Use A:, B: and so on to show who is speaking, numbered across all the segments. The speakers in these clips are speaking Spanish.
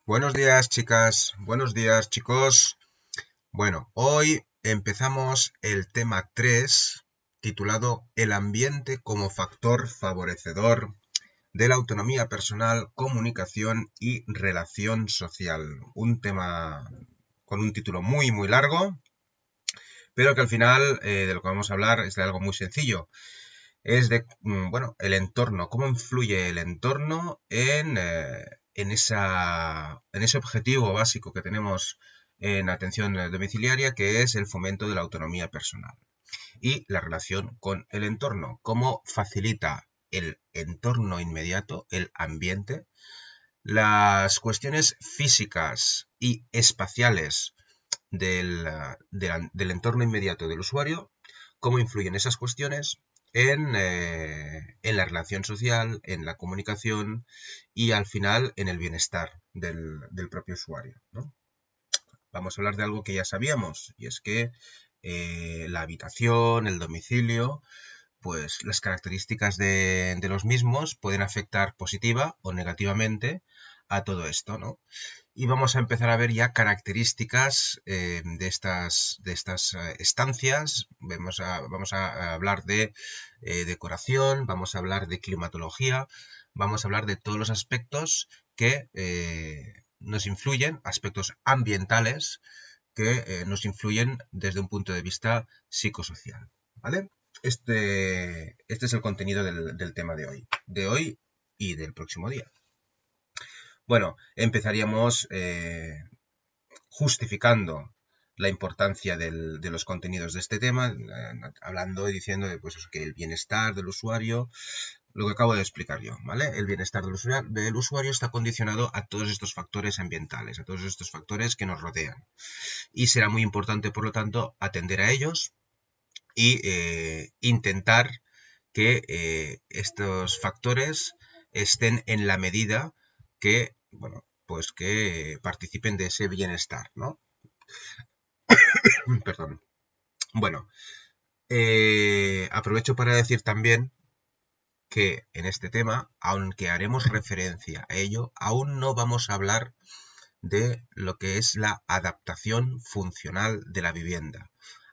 A: Buenos días, chicas. Buenos días, chicos. Bueno, hoy empezamos el tema 3, titulado El ambiente como factor favorecedor de la autonomía personal, comunicación y relación social. Un tema con un título muy largo, pero que al final de lo que vamos a hablar es de algo muy sencillo. Es de, bueno, el entorno, cómo influye el entorno en ese objetivo básico que tenemos en atención domiciliaria, que es el fomento de la autonomía personal. Y la relación con el entorno, cómo facilita el entorno inmediato, el ambiente, las cuestiones físicas y espaciales del entorno inmediato del usuario, cómo influyen esas cuestiones en la relación social, en la comunicación y al final en el bienestar del propio usuario, ¿no? Vamos a hablar de algo que ya sabíamos, y es que la habitación, el domicilio, pues las características de los mismos pueden afectar positiva o negativamente a todo esto, ¿no? Y vamos a empezar a ver ya características de estas estancias. Vamos a hablar de decoración, vamos a hablar de climatología, vamos a hablar de todos los aspectos que nos influyen, aspectos ambientales que nos influyen desde un punto de vista psicosocial, ¿vale? Este es el contenido del tema de hoy y del próximo día. Bueno, empezaríamos justificando la importancia de los contenidos de este tema, hablando y diciendo pues, que el bienestar del usuario, lo que acabo de explicar yo, ¿vale? El bienestar del usuario está condicionado a todos estos factores ambientales, a todos estos factores que nos rodean. Y será muy importante, por lo tanto, atender a ellos y intentar que estos factores estén en la medida que, bueno, pues que participen de ese bienestar, ¿no? Perdón. Bueno, aprovecho para decir también que en este tema, aunque haremos referencia a ello, aún no vamos a hablar de lo que es la adaptación funcional de la vivienda.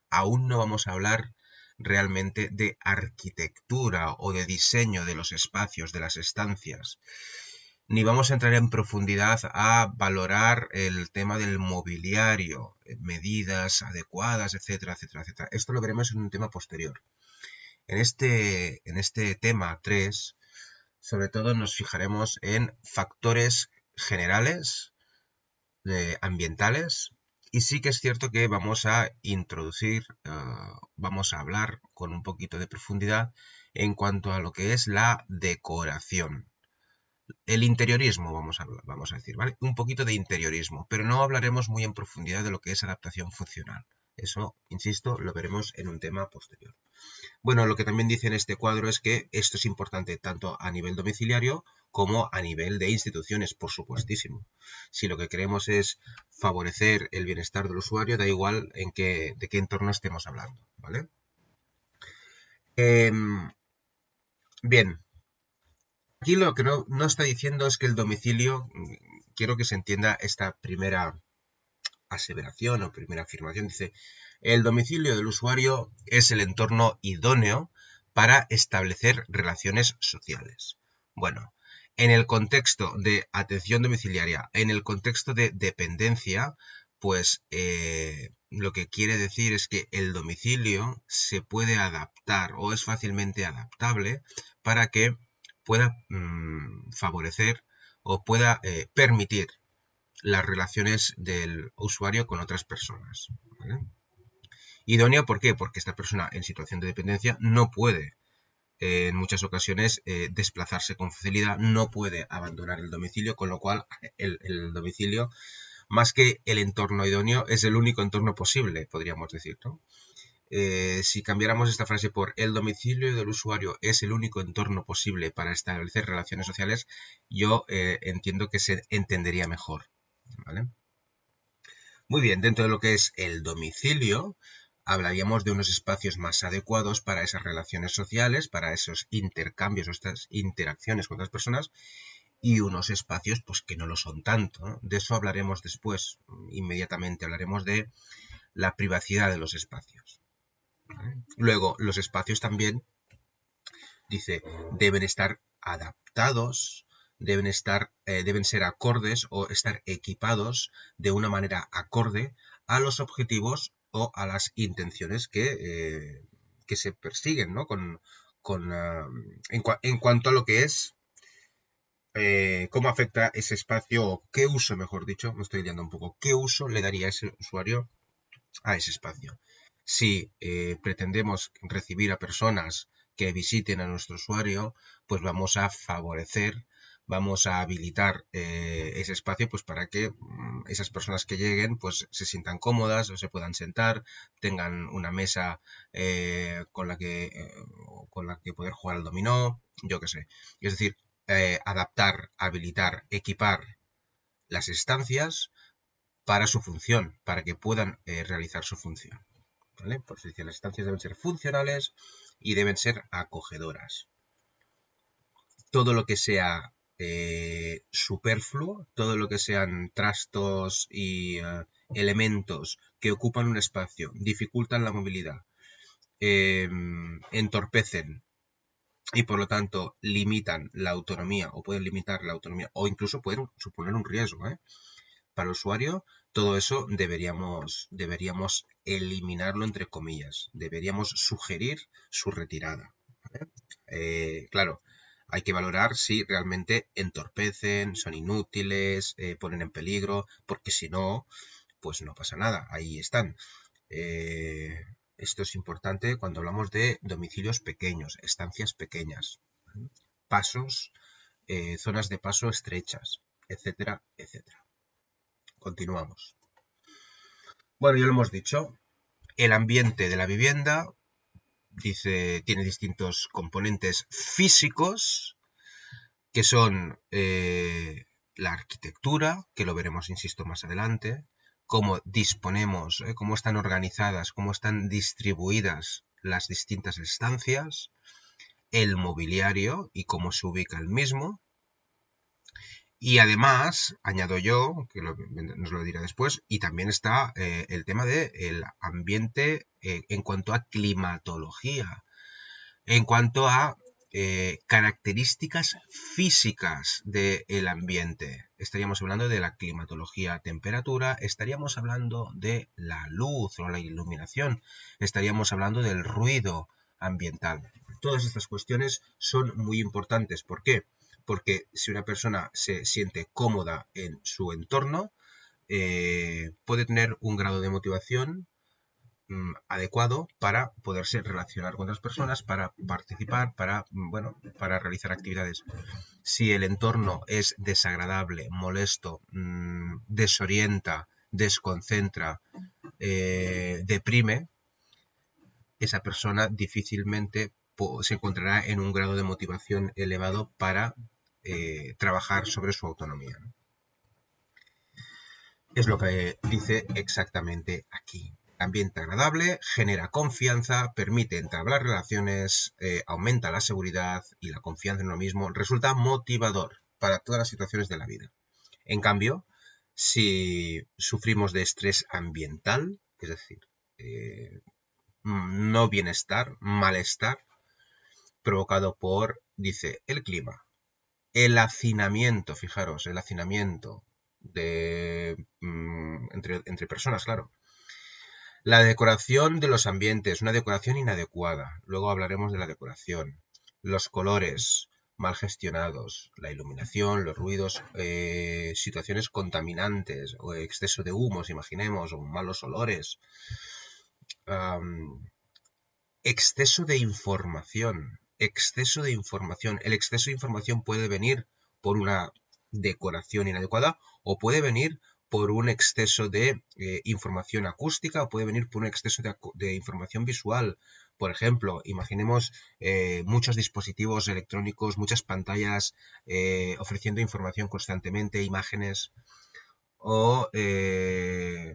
A: Aún no vamos a hablar realmente de arquitectura o de diseño de los espacios, de las estancias, ni vamos a entrar en profundidad a valorar el tema del mobiliario, medidas adecuadas, etcétera, etcétera, etcétera. Esto lo veremos en un tema posterior. En este tema 3, sobre todo nos fijaremos en factores generales, ambientales, y sí que es cierto que vamos a introducir, vamos a hablar con un poquito de profundidad en cuanto a lo que es la decoración. El interiorismo, vamos a decir, ¿vale? Un poquito de interiorismo, pero no hablaremos muy en profundidad de lo que es adaptación funcional. Eso, insisto, lo veremos en un tema posterior. Bueno, lo que también dice en este cuadro es que esto es importante tanto a nivel domiciliario como a nivel de instituciones, por supuestísimo. Si lo que queremos es favorecer el bienestar del usuario, da igual de qué entorno estemos hablando, ¿vale? Bien, aquí lo que no está diciendo es que el domicilio, quiero que se entienda esta primera aseveración o primera afirmación, dice, el domicilio del usuario es el entorno idóneo para establecer relaciones sociales. Bueno, en el contexto de atención domiciliaria, en el contexto de dependencia, pues lo que quiere decir es que el domicilio se puede adaptar o es fácilmente adaptable para que pueda favorecer o pueda permitir las relaciones del usuario con otras personas, ¿vale? Idóneo, ¿por qué? Porque esta persona en situación de dependencia no puede, en muchas ocasiones, desplazarse con facilidad, no puede abandonar el domicilio, con lo cual el domicilio, más que el entorno idóneo, es el único entorno posible, podríamos decir, ¿no? Si cambiáramos esta frase por el domicilio del usuario es el único entorno posible para establecer relaciones sociales, yo entiendo que se entendería mejor, ¿vale? Muy bien, dentro de lo que es el domicilio, hablaríamos de unos espacios más adecuados para esas relaciones sociales, para esos intercambios o estas interacciones con otras personas, y unos espacios pues que no lo son tanto, ¿no? De eso hablaremos después, inmediatamente hablaremos de la privacidad de los espacios. Luego, los espacios también, dice, deben estar adaptados, deben ser acordes o estar equipados de una manera acorde a los objetivos o a las intenciones que se persiguen, ¿no? En cuanto a lo que es cómo afecta ese espacio, o qué uso, mejor dicho, me estoy liando un poco, qué uso le daría ese usuario a ese espacio. Si pretendemos recibir a personas que visiten a nuestro usuario, pues vamos a favorecer, vamos a habilitar ese espacio pues para que esas personas que lleguen pues se sientan cómodas o se puedan sentar, tengan una mesa con la que poder jugar al dominó, yo qué sé. Es decir, adaptar, habilitar, equipar las estancias para su función, para que puedan realizar su función. ¿Vale? Por eso dice, las estancias deben ser funcionales y deben ser acogedoras. Todo lo que sea superfluo, todo lo que sean trastos y elementos que ocupan un espacio, dificultan la movilidad, entorpecen y por lo tanto limitan la autonomía o pueden limitar la autonomía o incluso pueden suponer un riesgo, para el usuario, todo eso deberíamos eliminarlo entre comillas. Deberíamos sugerir su retirada. ¿Vale? Claro, hay que valorar si realmente entorpecen, son inútiles, ponen en peligro, porque si no, pues no pasa nada, ahí están. Esto es importante cuando hablamos de domicilios pequeños, estancias pequeñas, pasos, zonas de paso estrechas, etcétera, etcétera. Continuamos. Bueno, ya lo hemos dicho. El ambiente de la vivienda, dice, tiene distintos componentes físicos, que son la arquitectura, que lo veremos, insisto, más adelante, cómo disponemos, cómo están organizadas, cómo están distribuidas las distintas estancias, el mobiliario y cómo se ubica el mismo. Y además, añado yo, que nos lo dirá después, y también está el tema del ambiente en cuanto a climatología, en cuanto a características físicas del ambiente. Estaríamos hablando de la climatología, temperatura, estaríamos hablando de la luz o la iluminación, estaríamos hablando del ruido ambiental. Todas estas cuestiones son muy importantes. ¿Por qué? Porque si una persona se siente cómoda en su entorno, puede tener un grado de motivación adecuado para poderse relacionar con otras personas, para participar, para realizar actividades. Si el entorno es desagradable, molesto, desorienta, desconcentra, deprime, esa persona difícilmente se encontrará en un grado de motivación elevado para trabajar sobre su autonomía. Es lo que dice exactamente aquí. Ambiente agradable, genera confianza, permite entablar relaciones, aumenta la seguridad y la confianza en uno mismo, resulta motivador para todas las situaciones de la vida. En cambio, si sufrimos de estrés ambiental, es decir, no bienestar, malestar, provocado por, dice, el clima, el hacinamiento, fijaros, el hacinamiento entre personas, claro. La decoración de los ambientes, una decoración inadecuada. Luego hablaremos de la decoración. Los colores mal gestionados, la iluminación, los ruidos, situaciones contaminantes o exceso de humos, imaginemos, o malos olores. Exceso de información. Exceso de información. El exceso de información puede venir por una decoración inadecuada o puede venir por un exceso de información acústica o puede venir por un exceso de información visual. Por ejemplo, imaginemos muchos dispositivos electrónicos, muchas pantallas ofreciendo información constantemente, imágenes. O,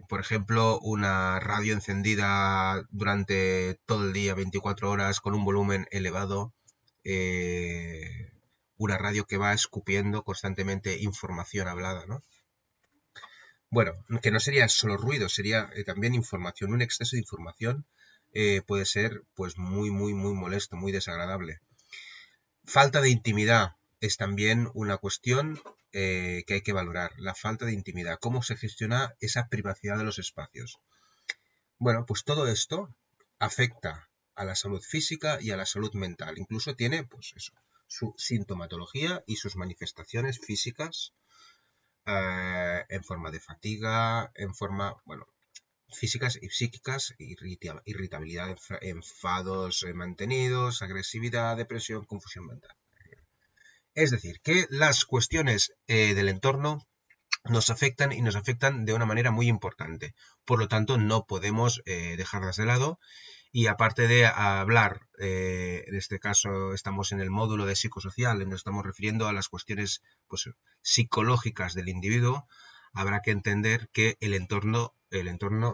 A: por ejemplo, una radio encendida durante todo el día, 24 horas, con un volumen elevado. una radio que va escupiendo constantemente información hablada, ¿no? Bueno, que no sería solo ruido, sería también información. Un exceso de información puede ser pues muy molesto, muy desagradable. Falta de intimidad es también una cuestión que hay que valorar. La falta de intimidad. ¿Cómo se gestiona esa privacidad de los espacios? Bueno, pues todo esto afecta a la salud física y a la salud mental. Incluso tiene, pues eso, su sintomatología y sus manifestaciones físicas en forma de fatiga, en forma, bueno, físicas y psíquicas, irritabilidad, enfados mantenidos, agresividad, depresión, confusión mental. Es decir, que las cuestiones del entorno nos afectan y nos afectan de una manera muy importante. Por lo tanto, no podemos dejarlas de lado. Y aparte de hablar, en este caso estamos en el módulo de psicosocial, nos estamos refiriendo a las cuestiones pues, psicológicas del individuo, habrá que entender que el entorno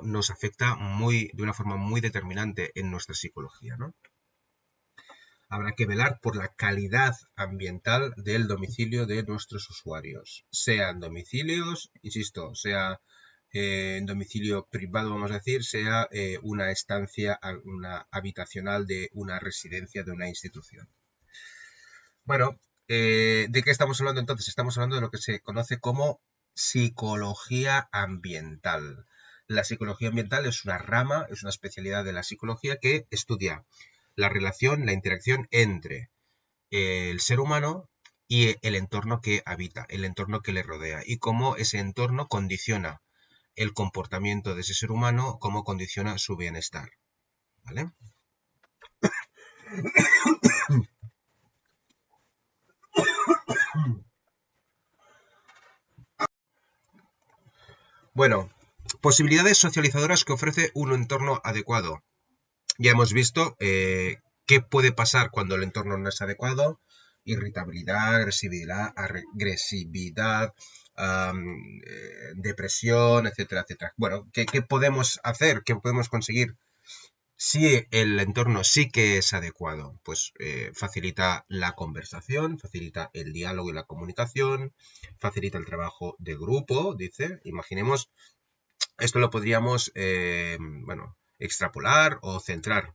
A: nos afecta de una forma muy determinante en nuestra psicología, ¿no? Habrá que velar por la calidad ambiental del domicilio de nuestros usuarios. Sean domicilios, insisto, sea en domicilio privado, vamos a decir, sea una estancia, una habitacional de una residencia, de una institución. Bueno, ¿de qué estamos hablando entonces? Estamos hablando de lo que se conoce como psicología ambiental. La psicología ambiental es una rama, es una especialidad de la psicología que estudia la relación, la interacción entre el ser humano y el entorno que habita, el entorno que le rodea y cómo ese entorno condiciona el comportamiento de ese ser humano, cómo condiciona su bienestar. ¿Vale? Bueno, posibilidades socializadoras que ofrece un entorno adecuado. Ya hemos visto qué puede pasar cuando el entorno no es adecuado. Irritabilidad, agresividad, depresión, etcétera, etcétera. Bueno, ¿qué podemos hacer? ¿Qué podemos conseguir? Si el entorno sí que es adecuado, pues facilita la conversación, facilita el diálogo y la comunicación, facilita el trabajo de grupo, dice. Imaginemos, esto lo podríamos, bueno, extrapolar o centrar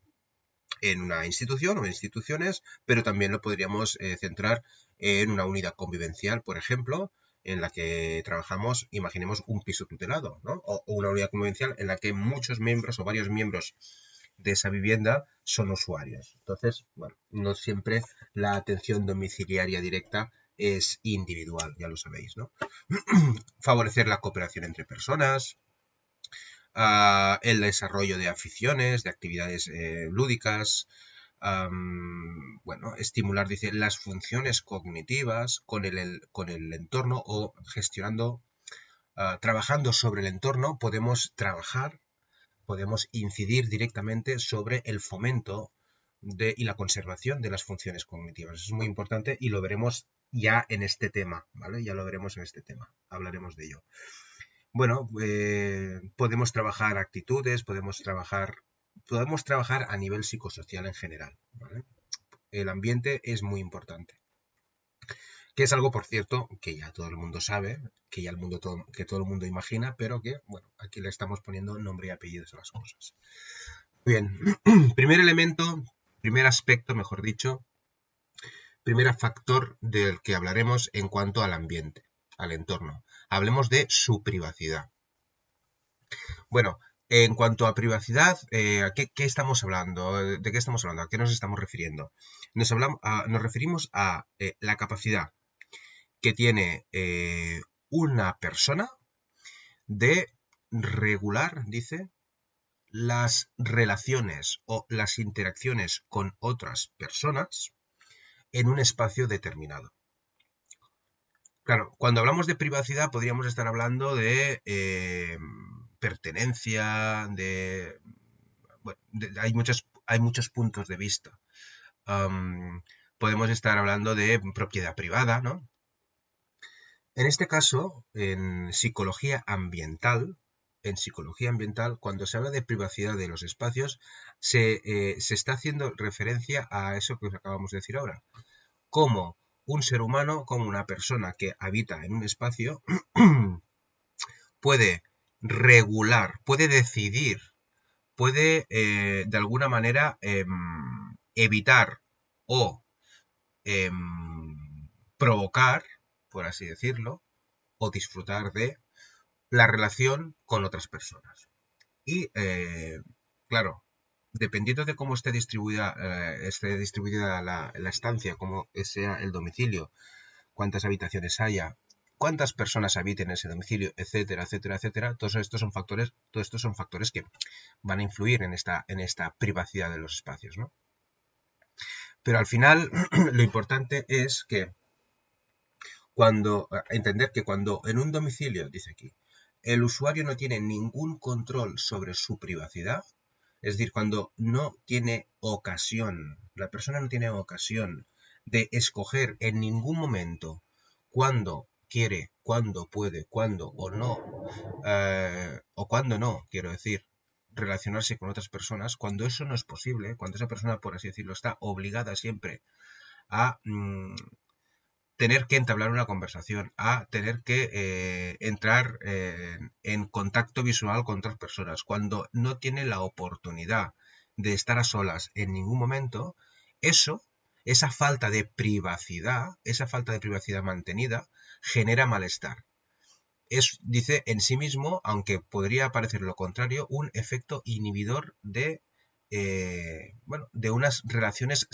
A: en una institución o instituciones, pero también lo podríamos centrar en una unidad convivencial, por ejemplo, en la que trabajamos, imaginemos un piso tutelado, ¿no? O una unidad convivencial en la que muchos miembros o varios miembros de esa vivienda son usuarios. Entonces, bueno, no siempre la atención domiciliaria directa es individual, ya lo sabéis, ¿no? Favorecer la cooperación entre personas, el desarrollo de aficiones, de actividades lúdicas, bueno, estimular, dice, las funciones cognitivas con el entorno o gestionando, trabajando sobre el entorno, podemos incidir directamente sobre el fomento y la conservación de las funciones cognitivas. Eso es muy importante y lo veremos ya en este tema, ¿vale? Ya lo veremos en este tema, hablaremos de ello. Bueno, podemos trabajar actitudes, podemos trabajar a nivel psicosocial en general, ¿vale? El ambiente es muy importante. Que es algo, por cierto, que ya todo el mundo sabe, que ya que todo el mundo imagina, pero que, bueno, aquí le estamos poniendo nombre y apellidos a las cosas. Bien, primer elemento, primer aspecto, mejor dicho, primer factor del que hablaremos en cuanto al ambiente, al entorno. Hablemos de su privacidad. Bueno, en cuanto a privacidad, ¿qué estamos hablando? ¿De qué estamos hablando? ¿A qué nos estamos refiriendo? Nos referimos a la capacidad que tiene una persona de regular, dice, las relaciones o las interacciones con otras personas en un espacio determinado. Claro, cuando hablamos de privacidad podríamos estar hablando de pertenencia, bueno, hay muchos puntos de vista. Podemos estar hablando de propiedad privada, ¿no? En este caso, en psicología ambiental, cuando se habla de privacidad de los espacios, se está haciendo referencia a eso que os acabamos de decir ahora. Cómo un ser humano como una persona que habita en un espacio puede regular, puede decidir, puede de alguna manera evitar o provocar, por así decirlo, o disfrutar de la relación con otras personas. Y, claro, dependiendo de cómo esté distribuida la estancia, cómo sea el domicilio, cuántas habitaciones haya, cuántas personas habiten en ese domicilio, etcétera, etcétera, etcétera, todos estos son factores que van a influir en esta privacidad de los espacios, ¿no? Pero al final, lo importante es que entender que cuando en un domicilio, dice aquí, el usuario no tiene ningún control sobre su privacidad, es decir, cuando no tiene ocasión, la persona no tiene ocasión de escoger en ningún momento cuándo quiere, cuándo puede, cuándo o cuándo no, quiero decir, relacionarse con otras personas, cuando eso no es posible, cuando esa persona, por así decirlo, está obligada siempre a tener que entablar una conversación, a tener que entrar en contacto visual con otras personas, cuando no tiene la oportunidad de estar a solas en ningún momento, esa falta de privacidad mantenida, genera malestar. Dice en sí mismo, aunque podría parecer lo contrario, un efecto inhibidor de unas relaciones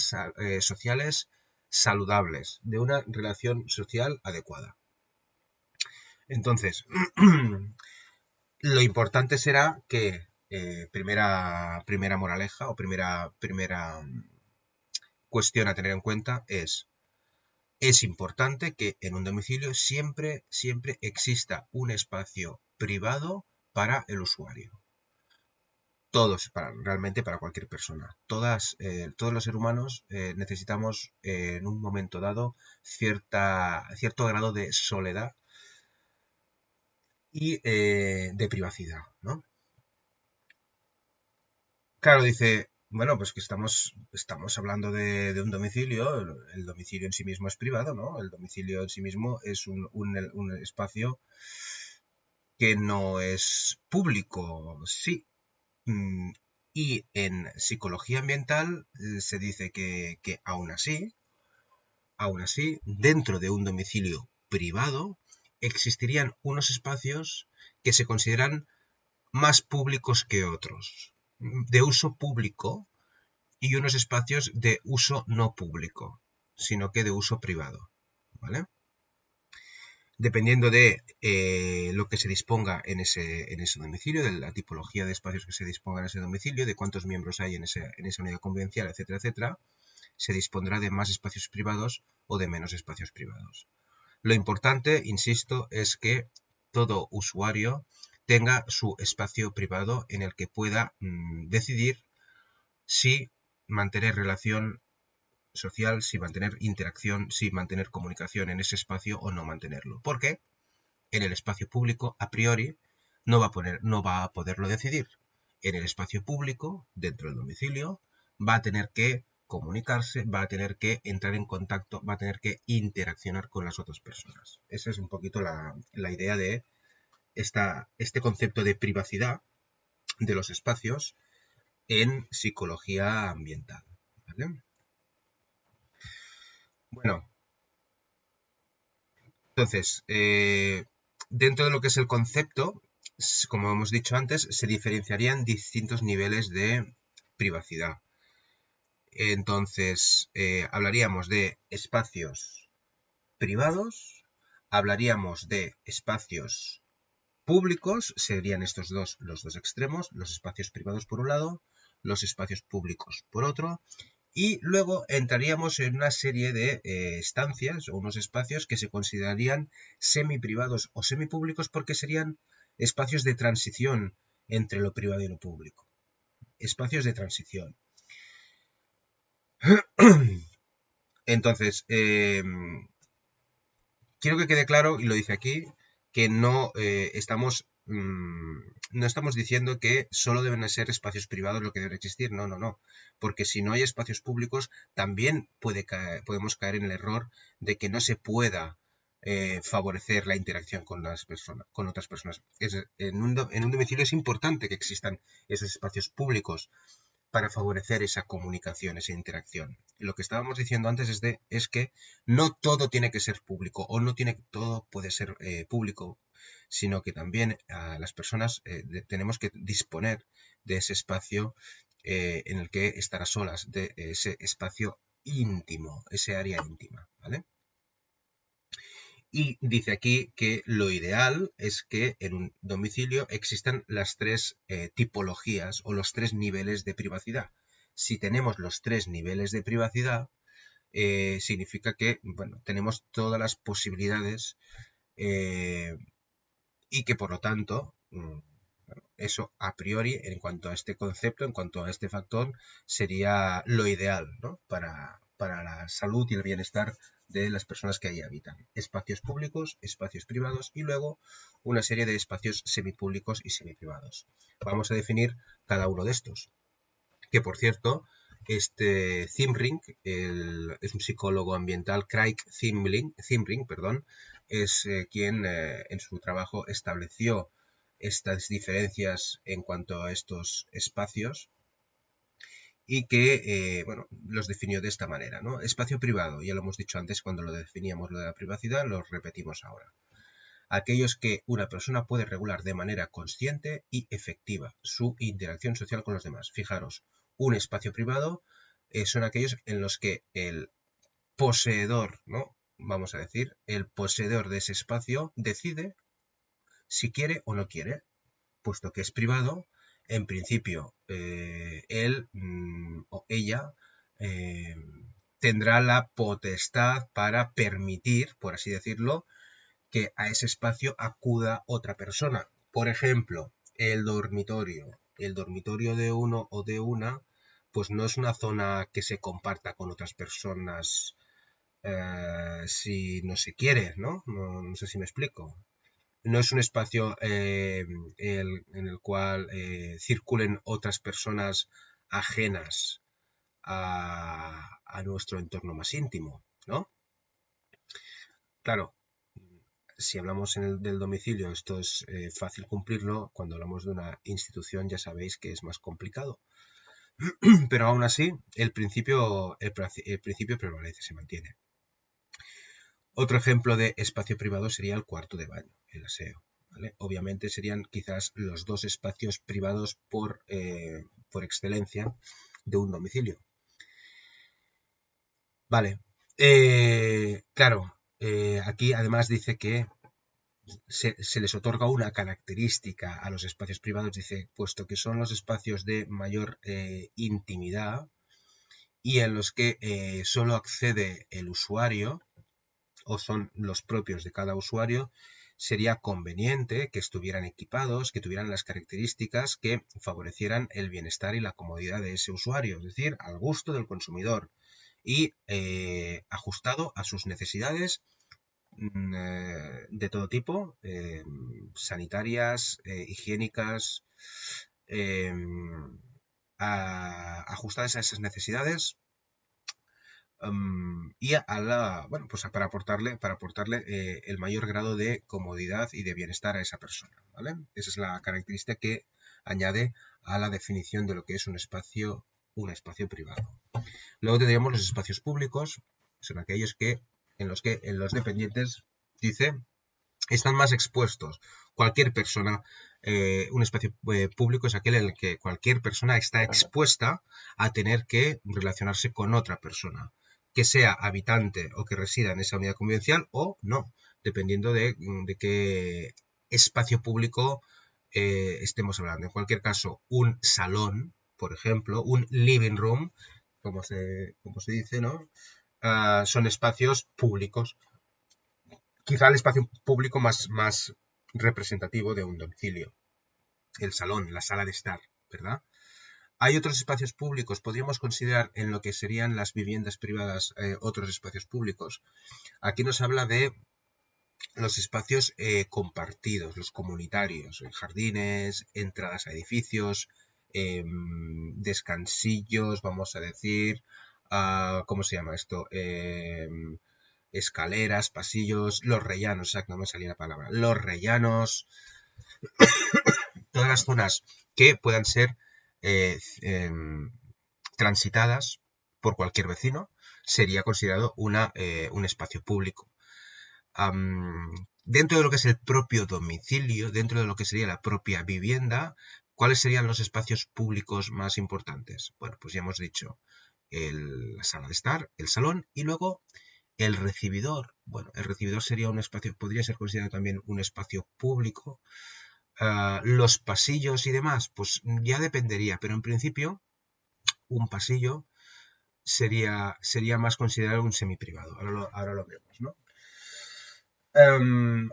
A: sociales saludables, de una relación social adecuada. Entonces, lo importante será que, primera moraleja o primera cuestión a tener en cuenta es importante que en un domicilio siempre exista un espacio privado para el usuario. Realmente para cualquier persona. Todos los seres humanos necesitamos en un momento dado cierto grado de soledad y de privacidad, ¿no? Claro, dice, bueno, pues que estamos hablando de un domicilio, el domicilio en sí mismo es privado, ¿no? El domicilio en sí mismo es un espacio que no es público, sí. Y en psicología ambiental se dice que aún así, dentro de un domicilio privado, existirían unos espacios que se consideran más públicos que otros, de uso público, y unos espacios de uso no público, sino que de uso privado, ¿vale? Dependiendo de lo que se disponga en ese domicilio, de la tipología de espacios que se disponga en ese domicilio, de cuántos miembros hay en esa unidad convivencial, etcétera, etcétera, se dispondrá de más espacios privados o de menos espacios privados. Lo importante, insisto, es que todo usuario tenga su espacio privado en el que pueda decidir si mantener relación social, si mantener interacción, si mantener comunicación en ese espacio o no mantenerlo. Porque en el espacio público, a priori, no va a poderlo decidir. En el espacio público, dentro del domicilio, va a tener que comunicarse, va a tener que entrar en contacto, va a tener que interaccionar con las otras personas. Esa es un poquito la idea de este concepto de privacidad de los espacios en psicología ambiental, ¿vale? Bueno, entonces, dentro de lo que es el concepto, como hemos dicho antes, se diferenciarían distintos niveles de privacidad. Entonces, hablaríamos de espacios privados, hablaríamos de espacios públicos, serían los dos extremos, los espacios privados por un lado, los espacios públicos por otro, y luego entraríamos en una serie de estancias o unos espacios que se considerarían semiprivados o semipúblicos porque serían espacios de transición entre lo privado y lo público. Espacios de transición. Entonces, quiero que quede claro, y lo dice aquí, que no estamos no estamos diciendo que solo deben ser espacios privados lo que debe existir, no, no, no, porque si no hay espacios públicos también podemos caer en el error de que no se pueda favorecer la interacción con las personas, con otras personas. En un domicilio es importante que existan esos espacios públicos para favorecer esa comunicación, esa interacción. Lo que estábamos diciendo antes es que no todo tiene que ser público o no todo puede ser público, sino que también a las personas tenemos que disponer de ese espacio en el que estar a solas, de ese espacio íntimo, ese área íntima, ¿vale? Y dice aquí que lo ideal es que en un domicilio existan las tres tipologías o los tres niveles de privacidad. Si tenemos los tres niveles de privacidad, significa que bueno, tenemos todas las posibilidades y que por lo tanto eso a priori en cuanto a este concepto, en cuanto a este factor, sería lo ideal, ¿no? para la salud y el bienestar de las personas que ahí habitan. Espacios públicos, espacios privados y luego una serie de espacios semipúblicos y semiprivados. Vamos a definir cada uno de estos. Que por cierto, este Zimring, es un psicólogo ambiental, Craig Zimring, perdón, es quien en su trabajo estableció estas diferencias en cuanto a estos espacios y que, bueno, los definió de esta manera, ¿no? Espacio privado, ya lo hemos dicho antes cuando lo definíamos lo de la privacidad, lo repetimos ahora. Aquellos que una persona puede regular de manera consciente y efectiva su interacción social con los demás. Fijaros, un espacio privado son aquellos en los que el poseedor, ¿no? Vamos a decir, el poseedor de ese espacio decide si quiere o no quiere, puesto que es privado, en principio él o ella tendrá la potestad para permitir, por así decirlo, que a ese espacio acuda otra persona. Por ejemplo, el dormitorio. El dormitorio de uno o de una, pues no es una zona que se comparta con otras personas si no se quiere, ¿no? No sé si me explico. No es un espacio en el cual circulen otras personas ajenas a nuestro entorno más íntimo, ¿no? Claro, si hablamos del domicilio, esto es fácil cumplirlo. Cuando hablamos de una institución ya sabéis que es más complicado. Pero aún así, el principio prevalece, se mantiene. Otro ejemplo de espacio privado sería el cuarto de baño, el aseo. ¿Vale? Obviamente serían quizás los dos espacios privados por excelencia de un domicilio. Vale. Claro, aquí además dice que se les otorga una característica a los espacios privados, dice, puesto que son los espacios de mayor intimidad y en los que solo accede el usuario o son los propios de cada usuario, sería conveniente que estuvieran equipados, que tuvieran las características que favorecieran el bienestar y la comodidad de ese usuario, es decir, al gusto del consumidor y ajustado a sus necesidades de todo tipo, sanitarias, higiénicas, ajustadas a esas necesidades y bueno, pues para aportarle el mayor grado de comodidad y de bienestar a esa persona, ¿vale? Esa es la característica que añade a la definición de lo que es un espacio privado. Luego tendríamos los espacios públicos, son aquellos en los que los dependientes, dice, están más expuestos. Cualquier persona, un espacio público es aquel en el que cualquier persona está expuesta a tener que relacionarse con otra persona, que sea habitante o que resida en esa unidad convivencial o no, dependiendo de qué espacio público estemos hablando. En cualquier caso, un salón, por ejemplo, un living room, como se dice, ¿no? Son espacios públicos. Quizá el espacio público más representativo de un domicilio. El salón, la sala de estar, ¿verdad? Hay otros espacios públicos, podríamos considerar en lo que serían las viviendas privadas otros espacios públicos. Aquí nos habla de los espacios compartidos, los comunitarios, jardines, entradas a edificios, descansillos, vamos a decir, ¿cómo se llama esto? Escaleras, pasillos, los rellanos, exacto, no me salía la palabra, los rellanos, todas las zonas que puedan ser transitadas por cualquier vecino, sería considerado un espacio público. Dentro de lo que es el propio domicilio, dentro de lo que sería la propia vivienda, ¿cuáles serían los espacios públicos más importantes? Bueno, pues ya hemos dicho la sala de estar, el salón y luego el recibidor. Bueno, el recibidor sería un espacio, podría ser considerado también un espacio público. Los pasillos y demás, pues ya dependería, pero en principio un pasillo sería más considerado un semiprivado. Ahora lo vemos, ¿no?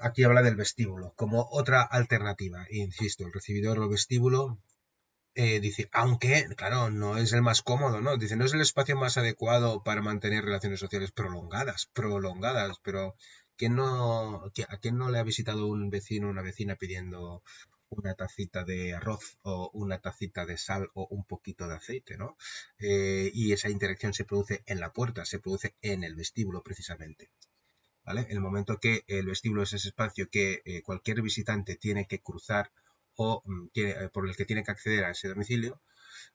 A: Aquí habla del vestíbulo como otra alternativa. Insisto, el recibidor o vestíbulo dice, aunque, claro, no es el más cómodo, ¿no? Dice, no es el espacio más adecuado para mantener relaciones sociales prolongadas, pero ¿a quién no le ha visitado un vecino o una vecina pidiendo una tacita de arroz o una tacita de sal o un poquito de aceite, ¿no? Y esa interacción se produce en la puerta, se produce en el vestíbulo precisamente. ¿Vale? El momento que el vestíbulo es ese espacio que cualquier visitante tiene que cruzar o por el que tiene que acceder a ese domicilio,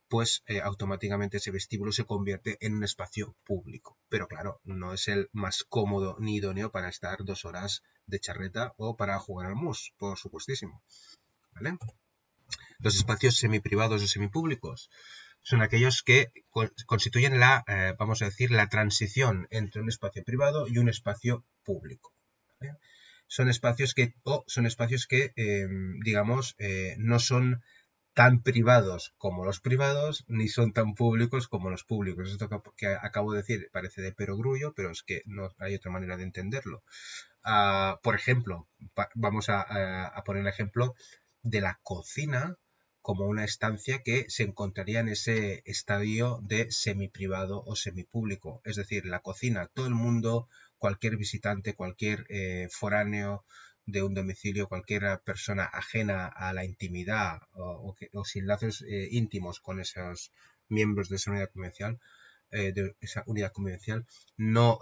A: pues automáticamente ese vestíbulo se convierte en un espacio público. Pero claro, no es el más cómodo ni idóneo para estar 2 horas de charreta o para jugar al mus, por supuestísimo. ¿Vale? Los espacios semiprivados o semipúblicos son aquellos que constituyen vamos a decir, la transición entre un espacio privado y un espacio público. ¿Vale? Son espacios que digamos, no son tan privados como los privados, ni son tan públicos como los públicos. Esto que acabo de decir parece de perogrullo, pero es que no hay otra manera de entenderlo. Por ejemplo, vamos a poner el ejemplo de la cocina como una estancia que se encontraría en ese estadio de semiprivado o semipúblico. Es decir, la cocina, todo el mundo, cualquier visitante, cualquier foráneo de un domicilio, cualquier persona ajena a la intimidad o sin lazos íntimos con esos miembros de esa unidad convivencial, no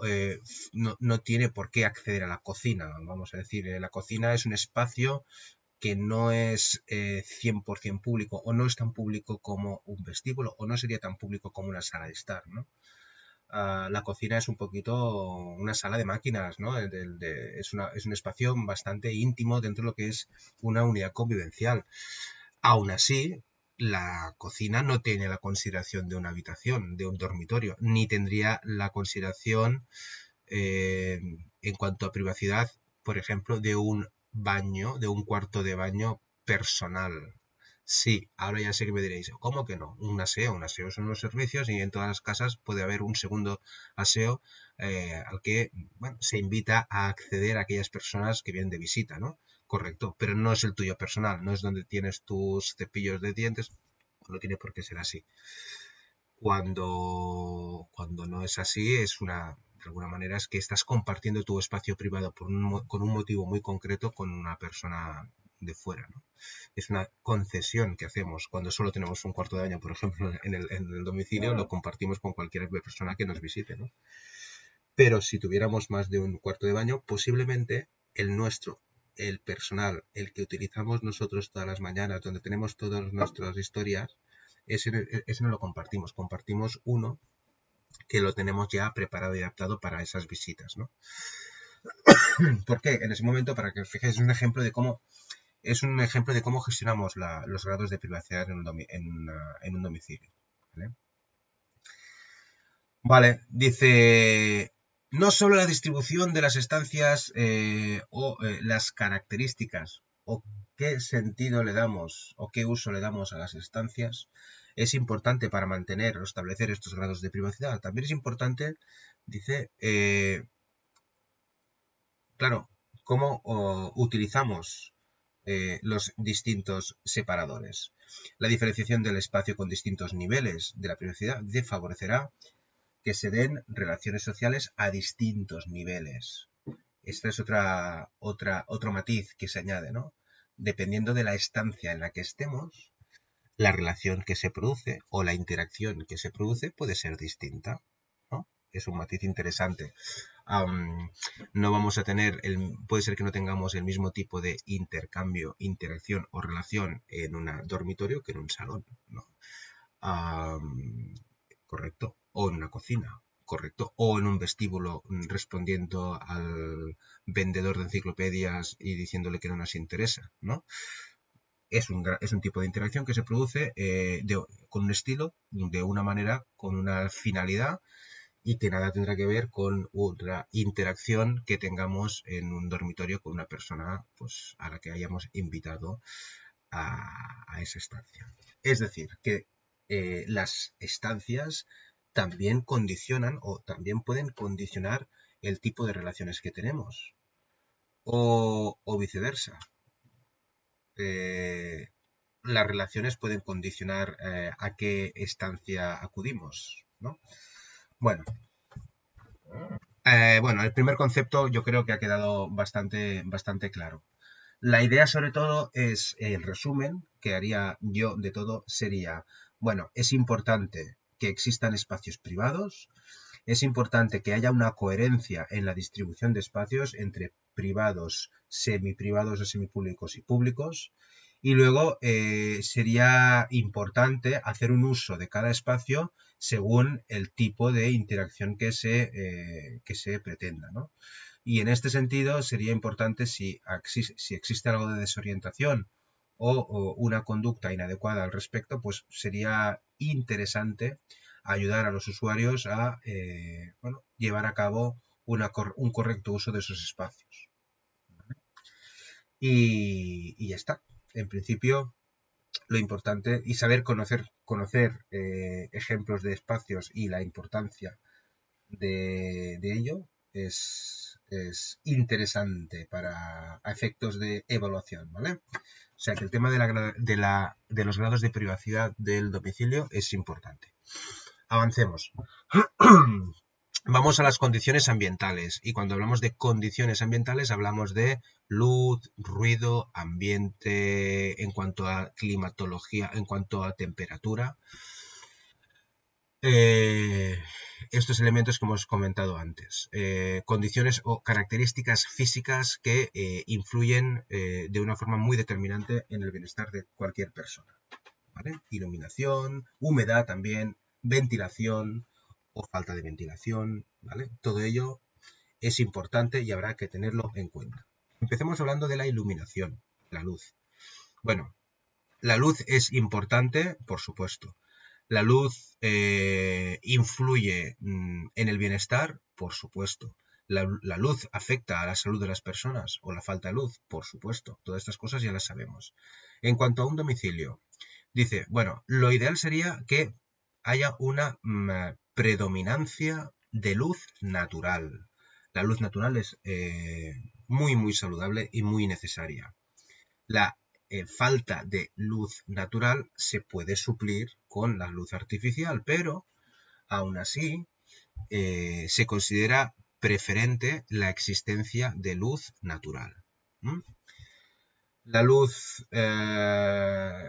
A: tiene por qué acceder a la cocina. Vamos a decir, la cocina es un espacio que no es 100% público o no es tan público como un vestíbulo o no sería tan público como una sala de estar, ¿no? La cocina es un poquito una sala de máquinas, ¿no? Es un espacio bastante íntimo dentro de lo que es una unidad convivencial. Aún así, la cocina no tiene la consideración de una habitación, de un dormitorio, ni tendría la consideración en cuanto a privacidad, por ejemplo, de un baño, de un cuarto de baño personal. Sí, ahora ya sé que me diréis, ¿cómo que no? Un aseo son unos servicios y en todas las casas puede haber un segundo aseo al que bueno, se invita a acceder a aquellas personas que vienen de visita, ¿no? Correcto, pero no es el tuyo personal, no es donde tienes tus cepillos de dientes, no tiene por qué ser así. Cuando no es así, de alguna manera es que estás compartiendo tu espacio privado con un motivo muy concreto con una persona de fuera, ¿no? Es una concesión que hacemos cuando solo tenemos un cuarto de baño, por ejemplo, en el domicilio, lo compartimos con cualquier persona que nos visite, ¿no? Pero si tuviéramos más de un cuarto de baño, posiblemente el nuestro, el personal, el que utilizamos nosotros todas las mañanas, donde tenemos todas nuestras historias, ese no lo compartimos. Compartimos uno que lo tenemos ya preparado y adaptado para esas visitas, ¿no? ¿Por qué? En ese momento, para que os fijéis, es un ejemplo de cómo gestionamos los grados de privacidad en un domicilio. ¿Vale? Vale, dice, no solo la distribución de las estancias o las características o qué sentido le damos o qué uso le damos a las estancias es importante para mantener o establecer estos grados de privacidad. También es importante, dice, claro, cómo utilizamos los distintos separadores. La diferenciación del espacio con distintos niveles de la privacidad favorecerá que se den relaciones sociales a distintos niveles. Esta es otro matiz que se añade, ¿no? Dependiendo de la estancia en la que estemos, la relación que se produce o la interacción que se produce puede ser distinta, ¿no? Es un matiz interesante. No vamos a tener, puede ser que no tengamos el mismo tipo de intercambio, interacción o relación en un dormitorio que en un salón, ¿no? Correcto. O en una cocina, correcto. O en un vestíbulo respondiendo al vendedor de enciclopedias y diciéndole que no nos interesa, ¿no? Es un tipo de interacción que se produce con un estilo, de una manera, con una finalidad y que nada tendrá que ver con otra interacción que tengamos en un dormitorio con una persona pues, a la que hayamos invitado a esa estancia. Es decir, que las estancias también condicionan o también pueden condicionar el tipo de relaciones que tenemos o viceversa. Las relaciones pueden condicionar a qué estancia acudimos, ¿no? Bueno, el primer concepto yo creo que ha quedado bastante claro. La idea sobre todo es, el resumen que haría yo de todo sería, bueno, es importante que existan espacios privados, es importante que haya una coherencia en la distribución de espacios entre privados, semiprivados o semipúblicos y públicos. Y luego sería importante hacer un uso de cada espacio según el tipo de interacción que se pretenda, ¿no? Y en este sentido sería importante si existe algo de desorientación o una conducta inadecuada al respecto, pues sería interesante ayudar a los usuarios a llevar a cabo un correcto uso de esos espacios. Y ya está. En principio, lo importante y saber conocer ejemplos de espacios y la importancia de ello es interesante para efectos de evaluación, ¿vale? O sea que el tema de los grados de privacidad del domicilio es importante. Avancemos. Vamos a las condiciones ambientales y cuando hablamos de condiciones ambientales hablamos de luz, ruido, ambiente, en cuanto a climatología, en cuanto a temperatura. Estos elementos que hemos comentado antes. Condiciones o características físicas que influyen de una forma muy determinante en el bienestar de cualquier persona, ¿vale? Iluminación, humedad también, ventilación o falta de ventilación, ¿vale? Todo ello es importante y habrá que tenerlo en cuenta. Empecemos hablando de la iluminación, la luz. Bueno, la luz es importante, por supuesto. La luz influye en el bienestar, por supuesto. La luz afecta a la salud de las personas o la falta de luz, por supuesto. Todas estas cosas ya las sabemos. En cuanto a un domicilio, dice, bueno, lo ideal sería que haya una predominancia de luz natural. La luz natural es muy saludable y muy necesaria. La falta de luz natural se puede suplir con la luz artificial, pero aún así se considera preferente la existencia de luz natural. La luz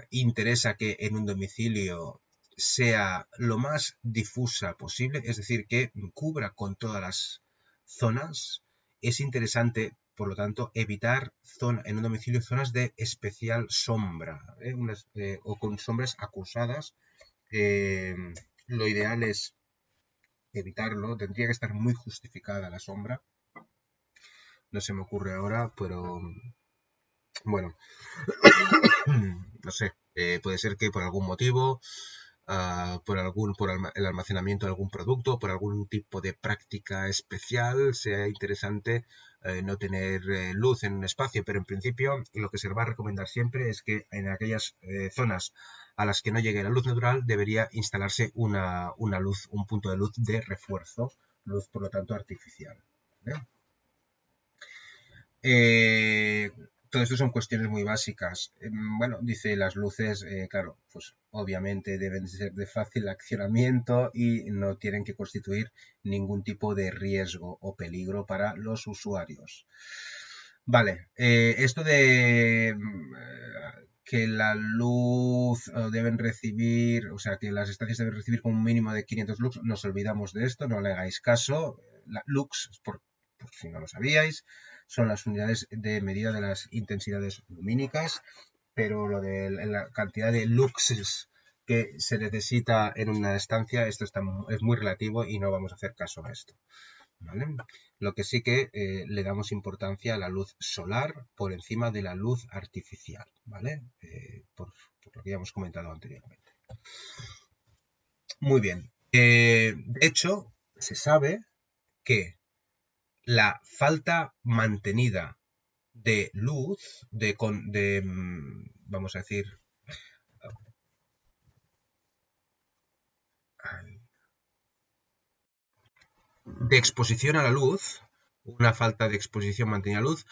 A: interesa que en un domicilio sea lo más difusa posible, es decir, que cubra con todas las zonas. Es interesante, por lo tanto, evitar en un domicilio zonas de especial sombra o con sombras acusadas. Lo ideal es evitarlo, tendría que estar muy justificada la sombra. No se me ocurre ahora, pero bueno, no sé, puede ser que por algún motivo, por el almacenamiento de algún producto, por algún tipo de práctica especial, sea interesante no tener luz en un espacio, pero en principio lo que se va a recomendar siempre es que en aquellas zonas a las que no llegue la luz natural debería instalarse una luz, un punto de luz de refuerzo, luz por lo tanto artificial, ¿vale? todo esto son cuestiones muy básicas. Bueno, dice las luces, claro, pues obviamente deben ser de fácil accionamiento y no tienen que constituir ningún tipo de riesgo o peligro para los usuarios. Vale, esto de que la luz deben recibir, o sea, que las estancias deben recibir como un mínimo de 500 lux, nos olvidamos de esto, no le hagáis caso. Lux, por si no lo sabíais, son las unidades de medida de las intensidades lumínicas, pero lo de la cantidad de luxes que se necesita en una estancia, esto es muy relativo y no vamos a hacer caso a esto. ¿Vale? Lo que sí que le damos importancia a la luz solar por encima de la luz artificial, ¿vale? Por lo que ya hemos comentado anteriormente. Muy bien. De hecho, se sabe que la falta mantenida de luz, vamos a decir, de exposición a la luz, una falta de exposición mantenida a la luz,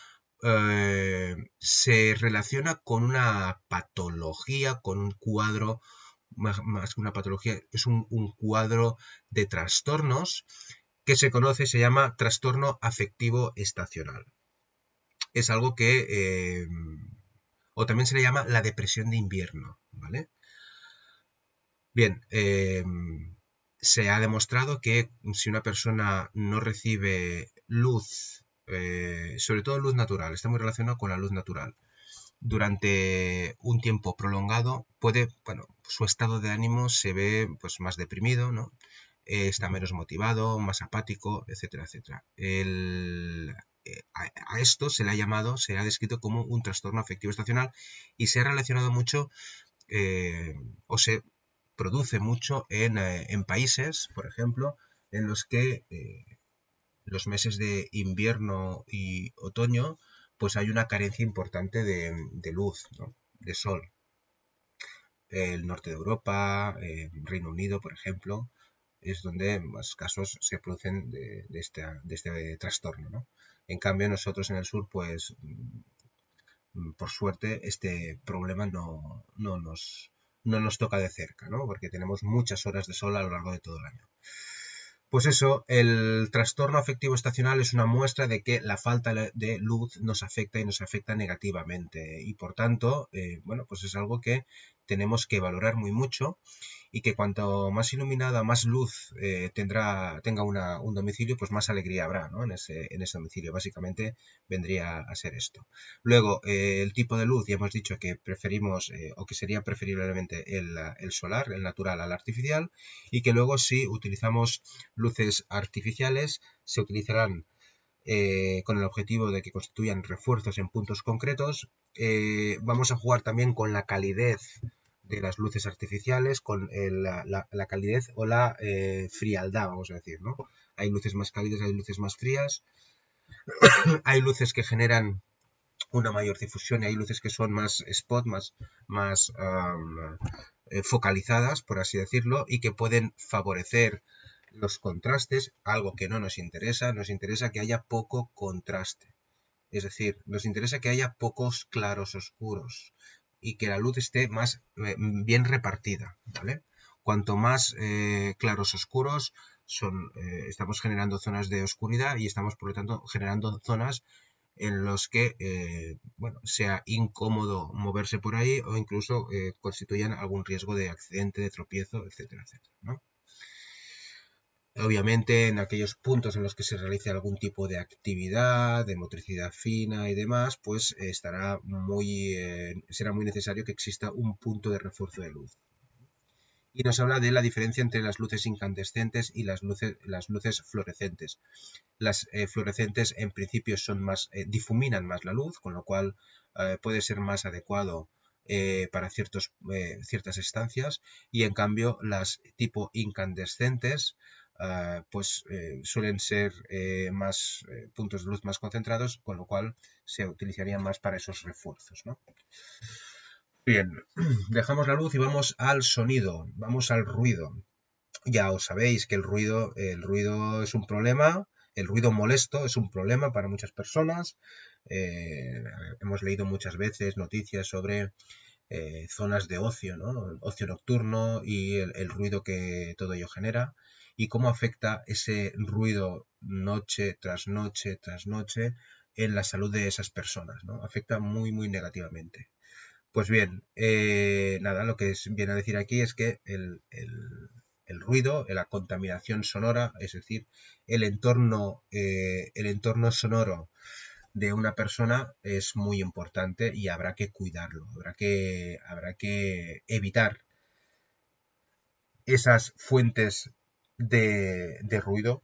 A: se relaciona con una patología, con un cuadro, más que una patología, es un cuadro de trastornos que se conoce, se llama trastorno afectivo estacional. Es algo que, o también se le llama la depresión de invierno, ¿vale? Bien, se ha demostrado que si una persona no recibe luz, sobre todo luz natural, está muy relacionado con la luz natural, durante un tiempo prolongado, bueno, su estado de ánimo se ve pues más deprimido, ¿no? Está menos motivado, más apático, etcétera, etcétera. A esto se le ha descrito como un trastorno afectivo estacional y se ha relacionado mucho, o se produce mucho en países, por ejemplo, en los que los meses de invierno y otoño, pues hay una carencia importante de luz, ¿no? De sol. El norte de Europa, Reino Unido, por ejemplo, es donde más casos se producen de este trastorno, ¿no? En cambio, nosotros en el sur, pues, por suerte, este problema no nos toca de cerca, ¿no? Porque tenemos muchas horas de sol a lo largo de todo el año. Pues eso, el trastorno afectivo estacional es una muestra de que la falta de luz nos afecta y nos afecta negativamente. Y por tanto, bueno, pues es algo que tenemos que valorar muy mucho y que cuanto más iluminada, más luz tenga un domicilio, pues más alegría habrá, ¿no? en ese domicilio. Básicamente vendría a ser esto. Luego, el tipo de luz, ya hemos dicho que preferimos, o que sería preferiblemente el solar, el natural al artificial, y que luego si utilizamos luces artificiales, se utilizarán con el objetivo de que constituyan refuerzos en puntos concretos. Vamos a jugar también con la calidez de las luces artificiales, con la calidez o la frialdad, vamos a decir, ¿no? Hay luces más cálidas, hay luces más frías, hay luces que generan una mayor difusión y hay luces que son más spot, más focalizadas, por así decirlo, y que pueden favorecer los contrastes, algo que no nos interesa que haya poco contraste. Es decir, nos interesa que haya pocos claros oscuros y que la luz esté más bien repartida, ¿vale? Cuanto más claros oscuros estamos generando zonas de oscuridad y estamos, por lo tanto, generando zonas en los que bueno, sea incómodo moverse por ahí o incluso constituyan algún riesgo de accidente, de tropiezo, etcétera, etcétera, ¿no? Obviamente, en aquellos puntos en los que se realice algún tipo de actividad, de motricidad fina y demás, pues será muy necesario que exista un punto de refuerzo de luz. Y nos habla de la diferencia entre las luces incandescentes y las luces fluorescentes. Las fluorescentes en principio difuminan más la luz, con lo cual puede ser más adecuado para ciertas estancias, y en cambio las tipo incandescentes pues suelen ser más puntos de luz más concentrados, con lo cual se utilizarían más para esos refuerzos, ¿no? Bien, dejamos la luz y vamos al sonido, vamos al ruido. Ya os sabéis que el ruido es un problema, el ruido molesto es un problema para muchas personas. hemos leído muchas veces noticias sobre zonas de ocio, ¿no? Ocio nocturno y el ruido que todo ello genera y cómo afecta ese ruido noche tras noche tras noche en la salud de esas personas, ¿no? Afecta muy, muy negativamente. Pues bien, nada, lo que viene a decir aquí es que el ruido, la contaminación sonora, es decir, el entorno sonoro de una persona es muy importante y habrá que cuidarlo, habrá que evitar esas fuentes de ruido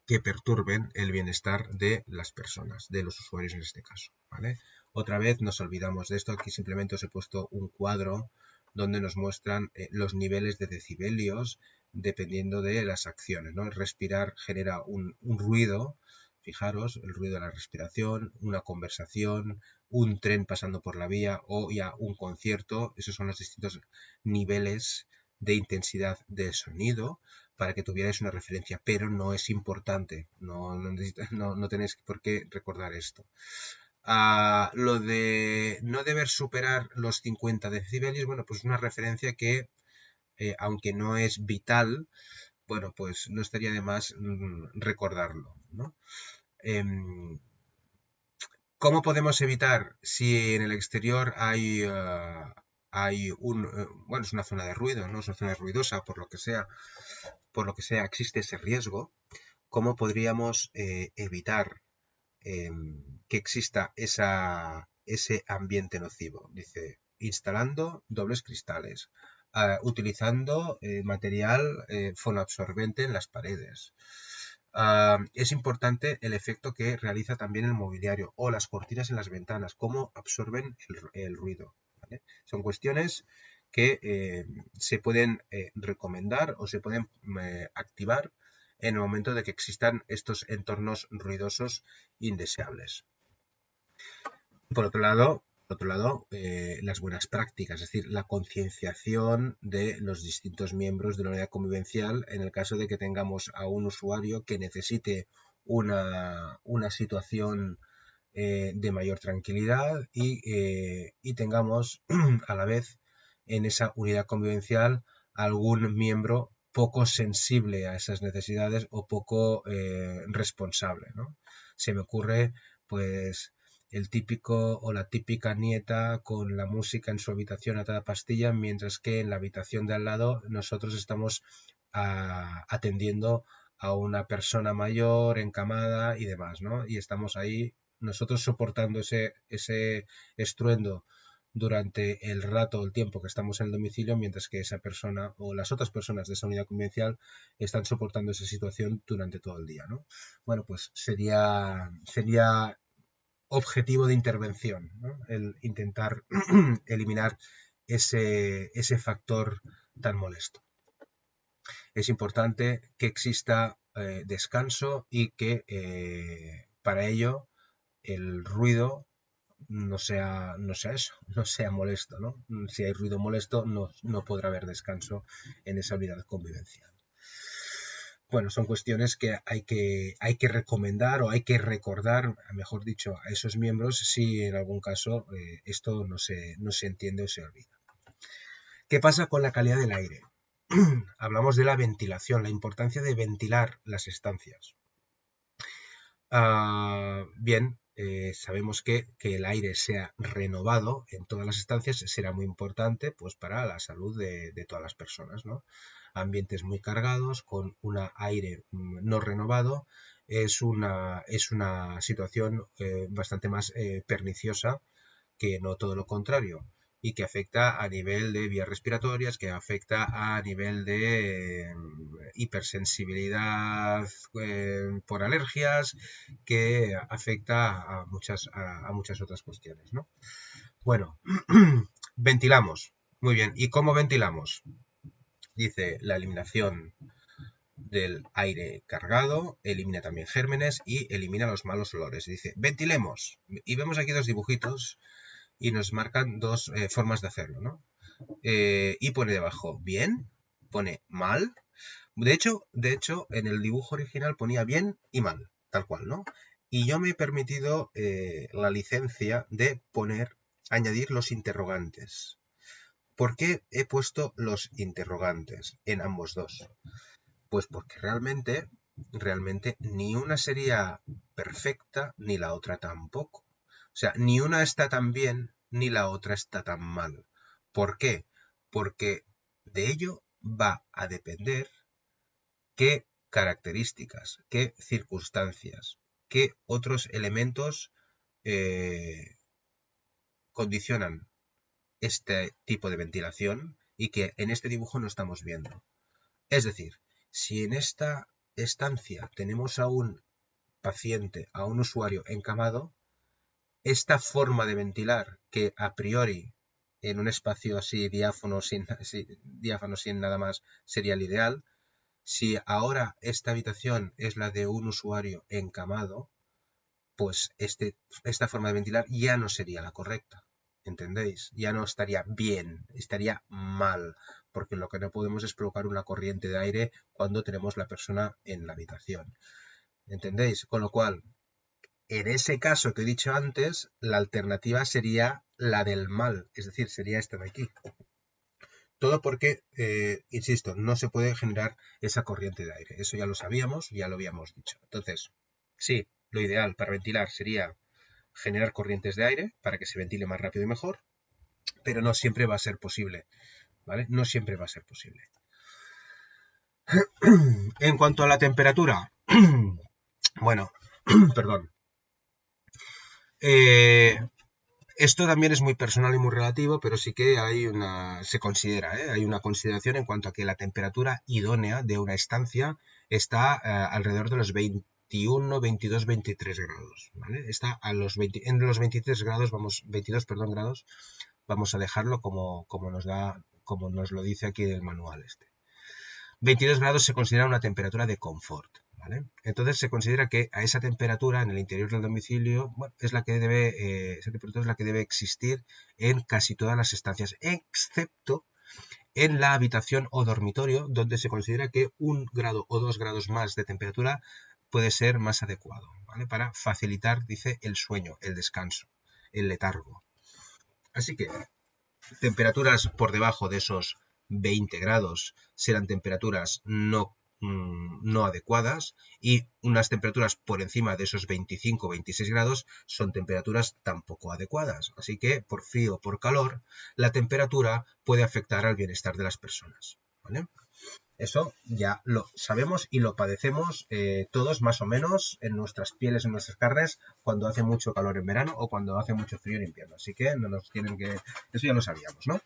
A: que perturben el bienestar de las personas, de los usuarios en este caso, ¿vale? Otra vez nos olvidamos de esto, aquí simplemente os he puesto un cuadro donde nos muestran los niveles de decibelios dependiendo de las acciones, ¿no? Respirar genera un ruido, fijaros, el ruido de la respiración, una conversación, un tren pasando por la vía o ya un concierto, esos son los distintos niveles de intensidad de sonido para que tuvierais una referencia, pero no es importante, no tenéis por qué recordar esto. Lo de no deber superar los 50 decibelios, bueno, pues una referencia que, aunque no es vital, bueno, pues no estaría de más recordarlo, ¿no? ¿Cómo podemos evitar si en el exterior hay bueno, es una zona de ruido, ¿no? Es una zona ruidosa, por lo que sea, existe ese riesgo? ¿Cómo podríamos evitar que exista ese ambiente nocivo? Dice, instalando dobles cristales, utilizando material fonoabsorbente en las paredes. Es importante el efecto que realiza también el mobiliario o las cortinas en las ventanas, cómo absorben el ruido, ¿vale? Son cuestiones que se pueden recomendar o se pueden activar en el momento de que existan estos entornos ruidosos indeseables. Por otro lado, las buenas prácticas, es decir, la concienciación de los distintos miembros de la unidad convivencial en el caso de que tengamos a un usuario que necesite una situación de mayor tranquilidad y tengamos a la vez en esa unidad convivencial algún miembro poco sensible a esas necesidades o poco responsable, ¿no? Se me ocurre, pues, el típico o la típica nieta con la música en su habitación a toda pastilla, mientras que en la habitación de al lado nosotros estamos atendiendo a una persona mayor, encamada y demás, ¿no? Y estamos ahí nosotros soportando ese estruendo durante el rato o el tiempo que estamos en el domicilio, mientras que esa persona o las otras personas de esa unidad convivencial están soportando esa situación durante todo el día, ¿no? Bueno, pues sería objetivo de intervención, ¿no? El intentar eliminar ese factor tan molesto. Es importante que exista descanso y que para ello el ruido no sea eso, no sea molesto, ¿no? Si hay ruido molesto, no podrá haber descanso en esa unidad convivencial. Bueno, son cuestiones que hay que recomendar o hay que recordar, mejor dicho, a esos miembros si en algún caso esto no se entiende o se olvida. ¿Qué pasa con la calidad del aire? Hablamos de la ventilación, la importancia de ventilar las estancias. Bien, sabemos que el aire sea renovado en todas las estancias será muy importante pues, para la salud de todas las personas, ¿no? Ambientes muy cargados con un aire no renovado es una situación bastante más perniciosa que no todo lo contrario y que afecta a nivel de vías respiratorias, que afecta a nivel de hipersensibilidad por alergias, que afecta a muchas otras cuestiones, ¿no? Bueno, ventilamos. Muy bien, ¿y cómo ventilamos? Dice la eliminación del aire cargado, elimina también gérmenes y elimina los malos olores. Dice, ventilemos. Y vemos aquí dos dibujitos y nos marcan dos formas de hacerlo, ¿no? Y pone debajo bien, pone mal. De hecho, en el dibujo original ponía bien y mal, tal cual, ¿no? Y yo me he permitido la licencia de añadir los interrogantes. ¿Por qué he puesto los interrogantes en ambos dos? Pues porque realmente ni una sería perfecta ni la otra tampoco. O sea, ni una está tan bien ni la otra está tan mal. ¿Por qué? Porque de ello va a depender qué características, qué circunstancias, qué otros elementos condicionan este tipo de ventilación y que en este dibujo no estamos viendo. Es decir, si en esta estancia tenemos a un paciente, a un usuario encamado, esta forma de ventilar que a priori en un espacio así diáfano sin nada más sería el ideal, si ahora esta habitación es la de un usuario encamado, pues esta forma de ventilar ya no sería la correcta. ¿Entendéis? Ya no estaría bien, estaría mal, porque lo que no podemos es provocar una corriente de aire cuando tenemos la persona en la habitación. ¿Entendéis? Con lo cual, en ese caso que he dicho antes, la alternativa sería la del mal, es decir, sería esta de aquí. Todo porque, insisto, no se puede generar esa corriente de aire. Eso ya lo sabíamos, ya lo habíamos dicho. Entonces, sí, lo ideal para ventilar sería generar corrientes de aire para que se ventile más rápido y mejor, pero no siempre va a ser posible, ¿vale? No siempre va a ser posible. En cuanto a la temperatura, bueno, perdón. Esto también es muy personal y muy relativo, pero sí que se considera, hay una consideración en cuanto a que la temperatura idónea de una estancia está alrededor de los 21, 22, 23 grados, ¿vale? Está en los 23 grados, 22, grados, vamos a dejarlo como nos lo dice aquí el manual este. 22 grados se considera una temperatura de confort, ¿vale? Entonces se considera que a esa temperatura en el interior del domicilio, bueno, esa temperatura es la que debe existir en casi todas las estancias, excepto en la habitación o dormitorio, donde se considera que 1 grado o 2 grados más de temperatura puede ser más adecuado, ¿vale? Para facilitar, dice, el sueño, el descanso, el letargo. Así que temperaturas por debajo de esos 20 grados serán temperaturas no adecuadas, y unas temperaturas por encima de esos 25 o 26 grados son temperaturas tampoco adecuadas. Así que por frío o por calor, la temperatura puede afectar al bienestar de las personas, ¿vale? Eso ya lo sabemos y lo padecemos todos más o menos en nuestras pieles, en nuestras carnes, cuando hace mucho calor en verano o cuando hace mucho frío en invierno. Así que no nos tienen que... Eso ya lo sabíamos, ¿no?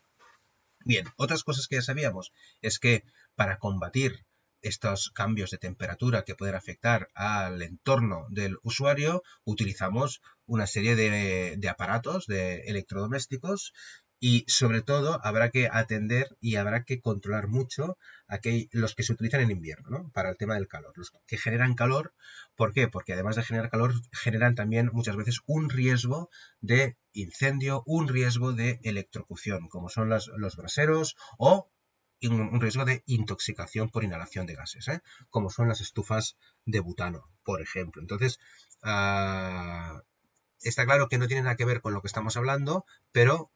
A: Bien, otras cosas que ya sabíamos es que para combatir estos cambios de temperatura que pueden afectar al entorno del usuario, utilizamos una serie de aparatos, de electrodomésticos, y sobre todo habrá que atender y habrá que controlar mucho los que se utilizan en invierno, ¿no? Para el tema del calor. Los que generan calor, ¿por qué? Porque además de generar calor, generan también muchas veces un riesgo de incendio, un riesgo de electrocución, como son los braseros, o un riesgo de intoxicación por inhalación de gases, como son las estufas de butano, por ejemplo. Entonces, está claro que no tiene nada que ver con lo que estamos hablando, pero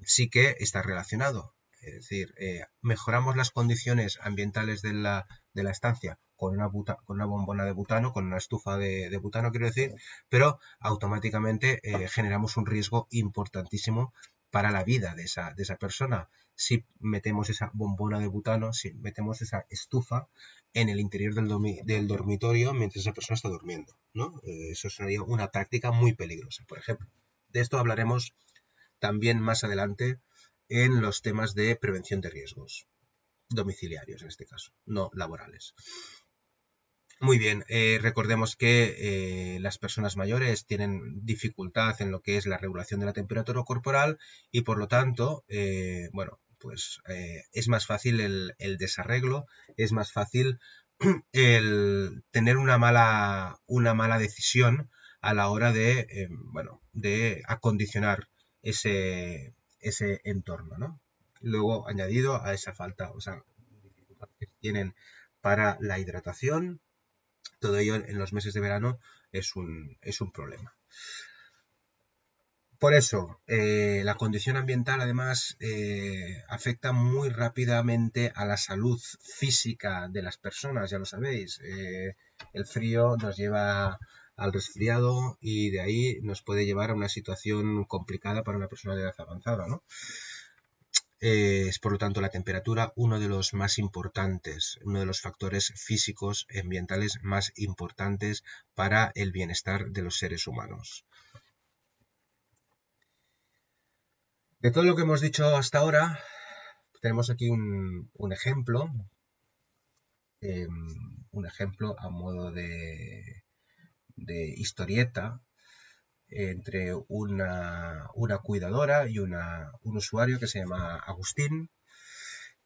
A: sí que está relacionado. Es decir, mejoramos las condiciones ambientales de la estancia con una bombona de butano, con una estufa de butano, quiero decir, pero automáticamente generamos un riesgo importantísimo para la vida de esa persona si metemos esa bombona de butano, si metemos esa estufa en el interior del dormitorio mientras esa persona está durmiendo, ¿no? Eso sería una práctica muy peligrosa, por ejemplo. De esto hablaremos también más adelante en los temas de prevención de riesgos domiciliarios, en este caso, no laborales. Muy bien, recordemos que las personas mayores tienen dificultad en lo que es la regulación de la temperatura corporal y por lo tanto, bueno, pues es más fácil el desarreglo, es más fácil el tener una mala decisión a la hora de, bueno, de acondicionar ese entorno, ¿no? Luego, añadido a esa falta, o sea, dificultad que tienen para la hidratación, todo ello en los meses de verano es un problema. Por eso, la condición ambiental además afecta muy rápidamente a la salud física de las personas, ya lo sabéis. El frío nos lleva al resfriado y de ahí nos puede llevar a una situación complicada para una persona de edad avanzada, ¿no? Es por lo tanto la temperatura uno de los más importantes, uno de los factores físicos y ambientales más importantes para el bienestar de los seres humanos. De todo lo que hemos dicho hasta ahora, tenemos aquí un ejemplo a modo de historieta entre una cuidadora y un usuario que se llama Agustín,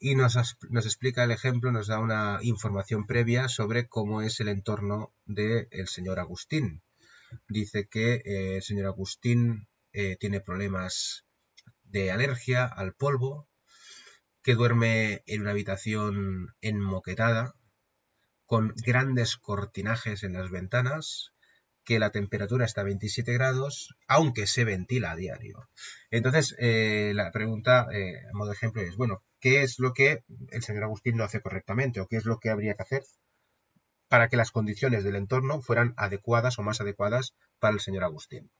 A: y nos explica el ejemplo, nos da una información previa sobre cómo es el entorno del señor Agustín. Dice que el señor Agustín tiene problemas de alergia al polvo, que duerme en una habitación enmoquetada, con grandes cortinajes en las ventanas, que la temperatura está a 27 grados, aunque se ventila a diario. Entonces, la pregunta, a modo de ejemplo, es, bueno, ¿qué es lo que el señor Agustín no hace correctamente? ¿O qué es lo que habría que hacer para que las condiciones del entorno fueran adecuadas o más adecuadas para el señor Agustín?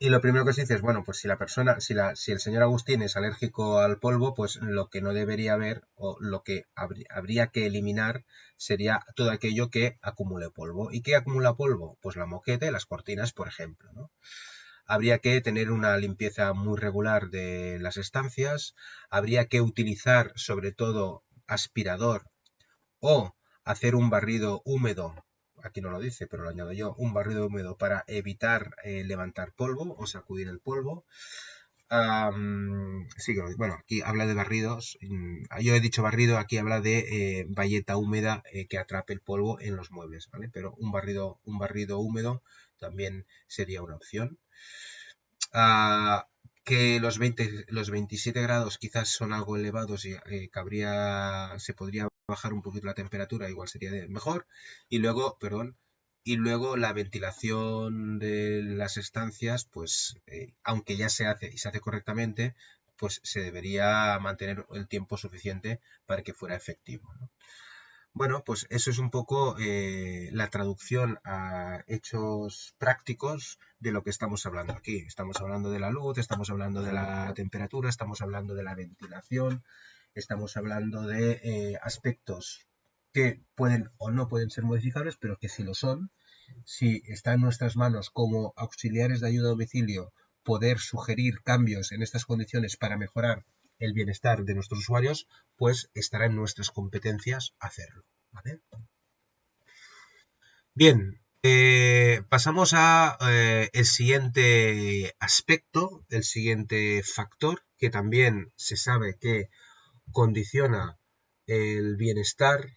A: Y lo primero que se dice es, bueno, pues si la persona, si el señor Agustín es alérgico al polvo, pues lo que no debería haber o lo que habría que eliminar sería todo aquello que acumule polvo. ¿Y qué acumula polvo? Pues la moqueta y las cortinas, por ejemplo, ¿no? Habría que tener una limpieza muy regular de las estancias, habría que utilizar sobre todo aspirador o hacer un barrido húmedo, aquí no lo dice, pero lo añado yo, un barrido húmedo para evitar levantar polvo o sacudir el polvo. Sí, bueno, aquí habla de barridos. Yo he dicho barrido, aquí habla de bayeta húmeda que atrape el polvo en los muebles, ¿vale? Pero un barrido húmedo también sería una opción. Que los 27 grados quizás son algo elevados y se podría bajar un poquito la temperatura, igual sería mejor. Y luego, la ventilación de las estancias, pues aunque ya se hace y se hace correctamente, pues se debería mantener el tiempo suficiente para que fuera efectivo, ¿no? Bueno, pues eso es un poco la traducción a hechos prácticos de lo que estamos hablando aquí. Estamos hablando de la luz, estamos hablando de la temperatura, estamos hablando de la ventilación, estamos hablando de aspectos que pueden o no pueden ser modificables, pero que si lo son, si está en nuestras manos como auxiliares de ayuda a domicilio poder sugerir cambios en estas condiciones para mejorar el bienestar de nuestros usuarios, pues estará en nuestras competencias hacerlo, ¿vale? Bien, pasamos a el siguiente aspecto, el siguiente factor que también se sabe que condiciona el bienestar,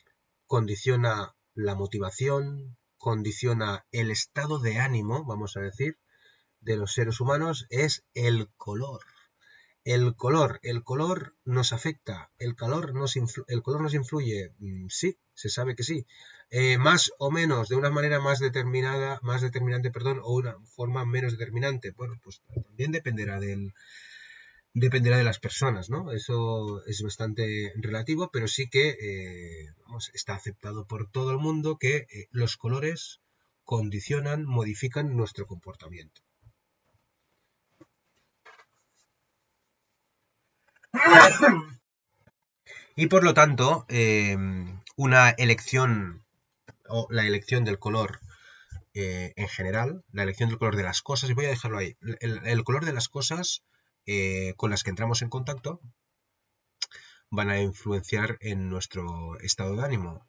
A: condiciona la motivación, condiciona el estado de ánimo, vamos a decir, de los seres humanos, es el color. El color nos afecta, el color nos influye, sí, se sabe que sí, más o menos, de una manera más determinante, perdón, o una forma menos determinante. Bueno, pues también dependerá de las personas, ¿no? Eso es bastante relativo, pero sí que está aceptado por todo el mundo que los colores condicionan, modifican nuestro comportamiento. Y por lo tanto, una elección o la elección del color en general, la elección del color de las cosas, y voy a dejarlo ahí, el color de las cosas con las que entramos en contacto van a influenciar en nuestro estado de ánimo.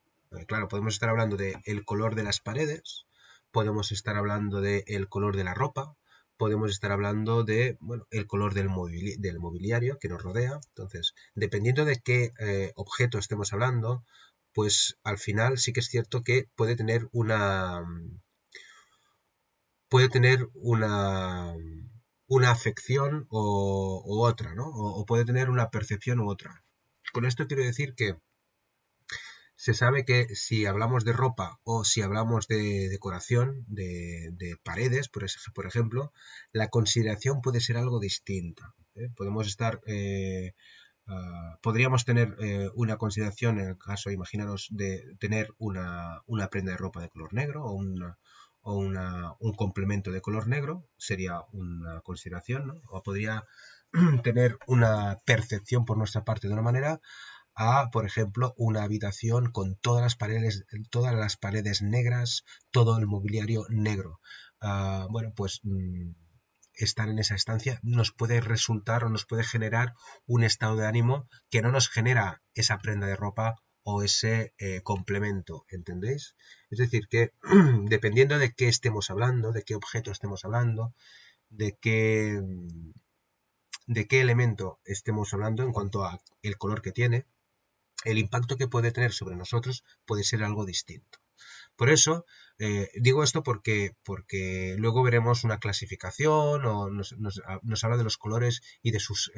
A: Claro, podemos estar hablando del color de las paredes, podemos estar hablando del color de la ropa, podemos estar hablando de, bueno, el color del mobiliario que nos rodea. Entonces, dependiendo de qué objeto estemos hablando, pues al final sí que es cierto que puede tener una afección u otra, ¿no? O puede tener una percepción u otra. Con esto quiero decir que se sabe que si hablamos de ropa o si hablamos de decoración, de paredes, por ejemplo, la consideración puede ser algo distinta. Podemos estar podríamos tener una consideración en el caso, imaginaros, de tener una prenda de ropa de color negro o un complemento de color negro, sería una consideración, ¿no? O podría tener una percepción por nuestra parte de una manera a, por ejemplo, una habitación con todas las paredes negras, todo el mobiliario negro. Bueno, pues estar en esa estancia nos puede resultar o nos puede generar un estado de ánimo que no nos genera esa prenda de ropa o ese complemento, ¿entendéis? Es decir, que dependiendo de qué estemos hablando, de qué objeto estemos hablando, de qué elemento estemos hablando en cuanto a el color que tiene, el impacto que puede tener sobre nosotros puede ser algo distinto. Por eso digo esto porque luego veremos una clasificación o nos habla de los colores y de sus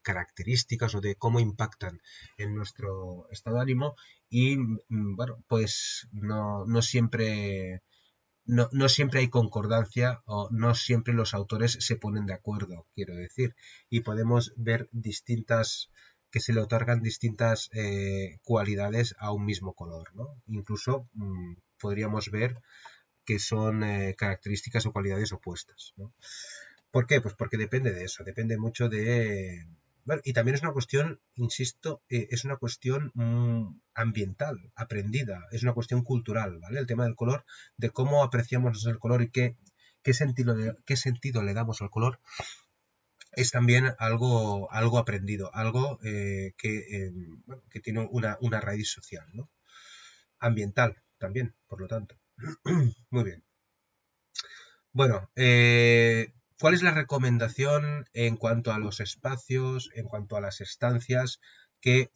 A: características o de cómo impactan en nuestro estado de ánimo y bueno, pues no siempre... No siempre hay concordancia o no siempre los autores se ponen de acuerdo, quiero decir, y podemos ver que se le otorgan distintas cualidades a un mismo color, ¿no? Incluso podríamos ver que son características o cualidades opuestas, ¿no? ¿Por qué? Pues porque depende de eso, depende mucho de... Bueno, y también es una cuestión, insisto, es una cuestión ambiental, aprendida, es una cuestión cultural, ¿vale? El tema del color, de cómo apreciamos el color y qué sentido le damos al color, es también algo aprendido, algo bueno, que tiene una raíz social, ¿no? Ambiental también, por lo tanto. Muy bien. Bueno, ¿cuál es la recomendación en cuanto a los espacios, en cuanto a las estancias que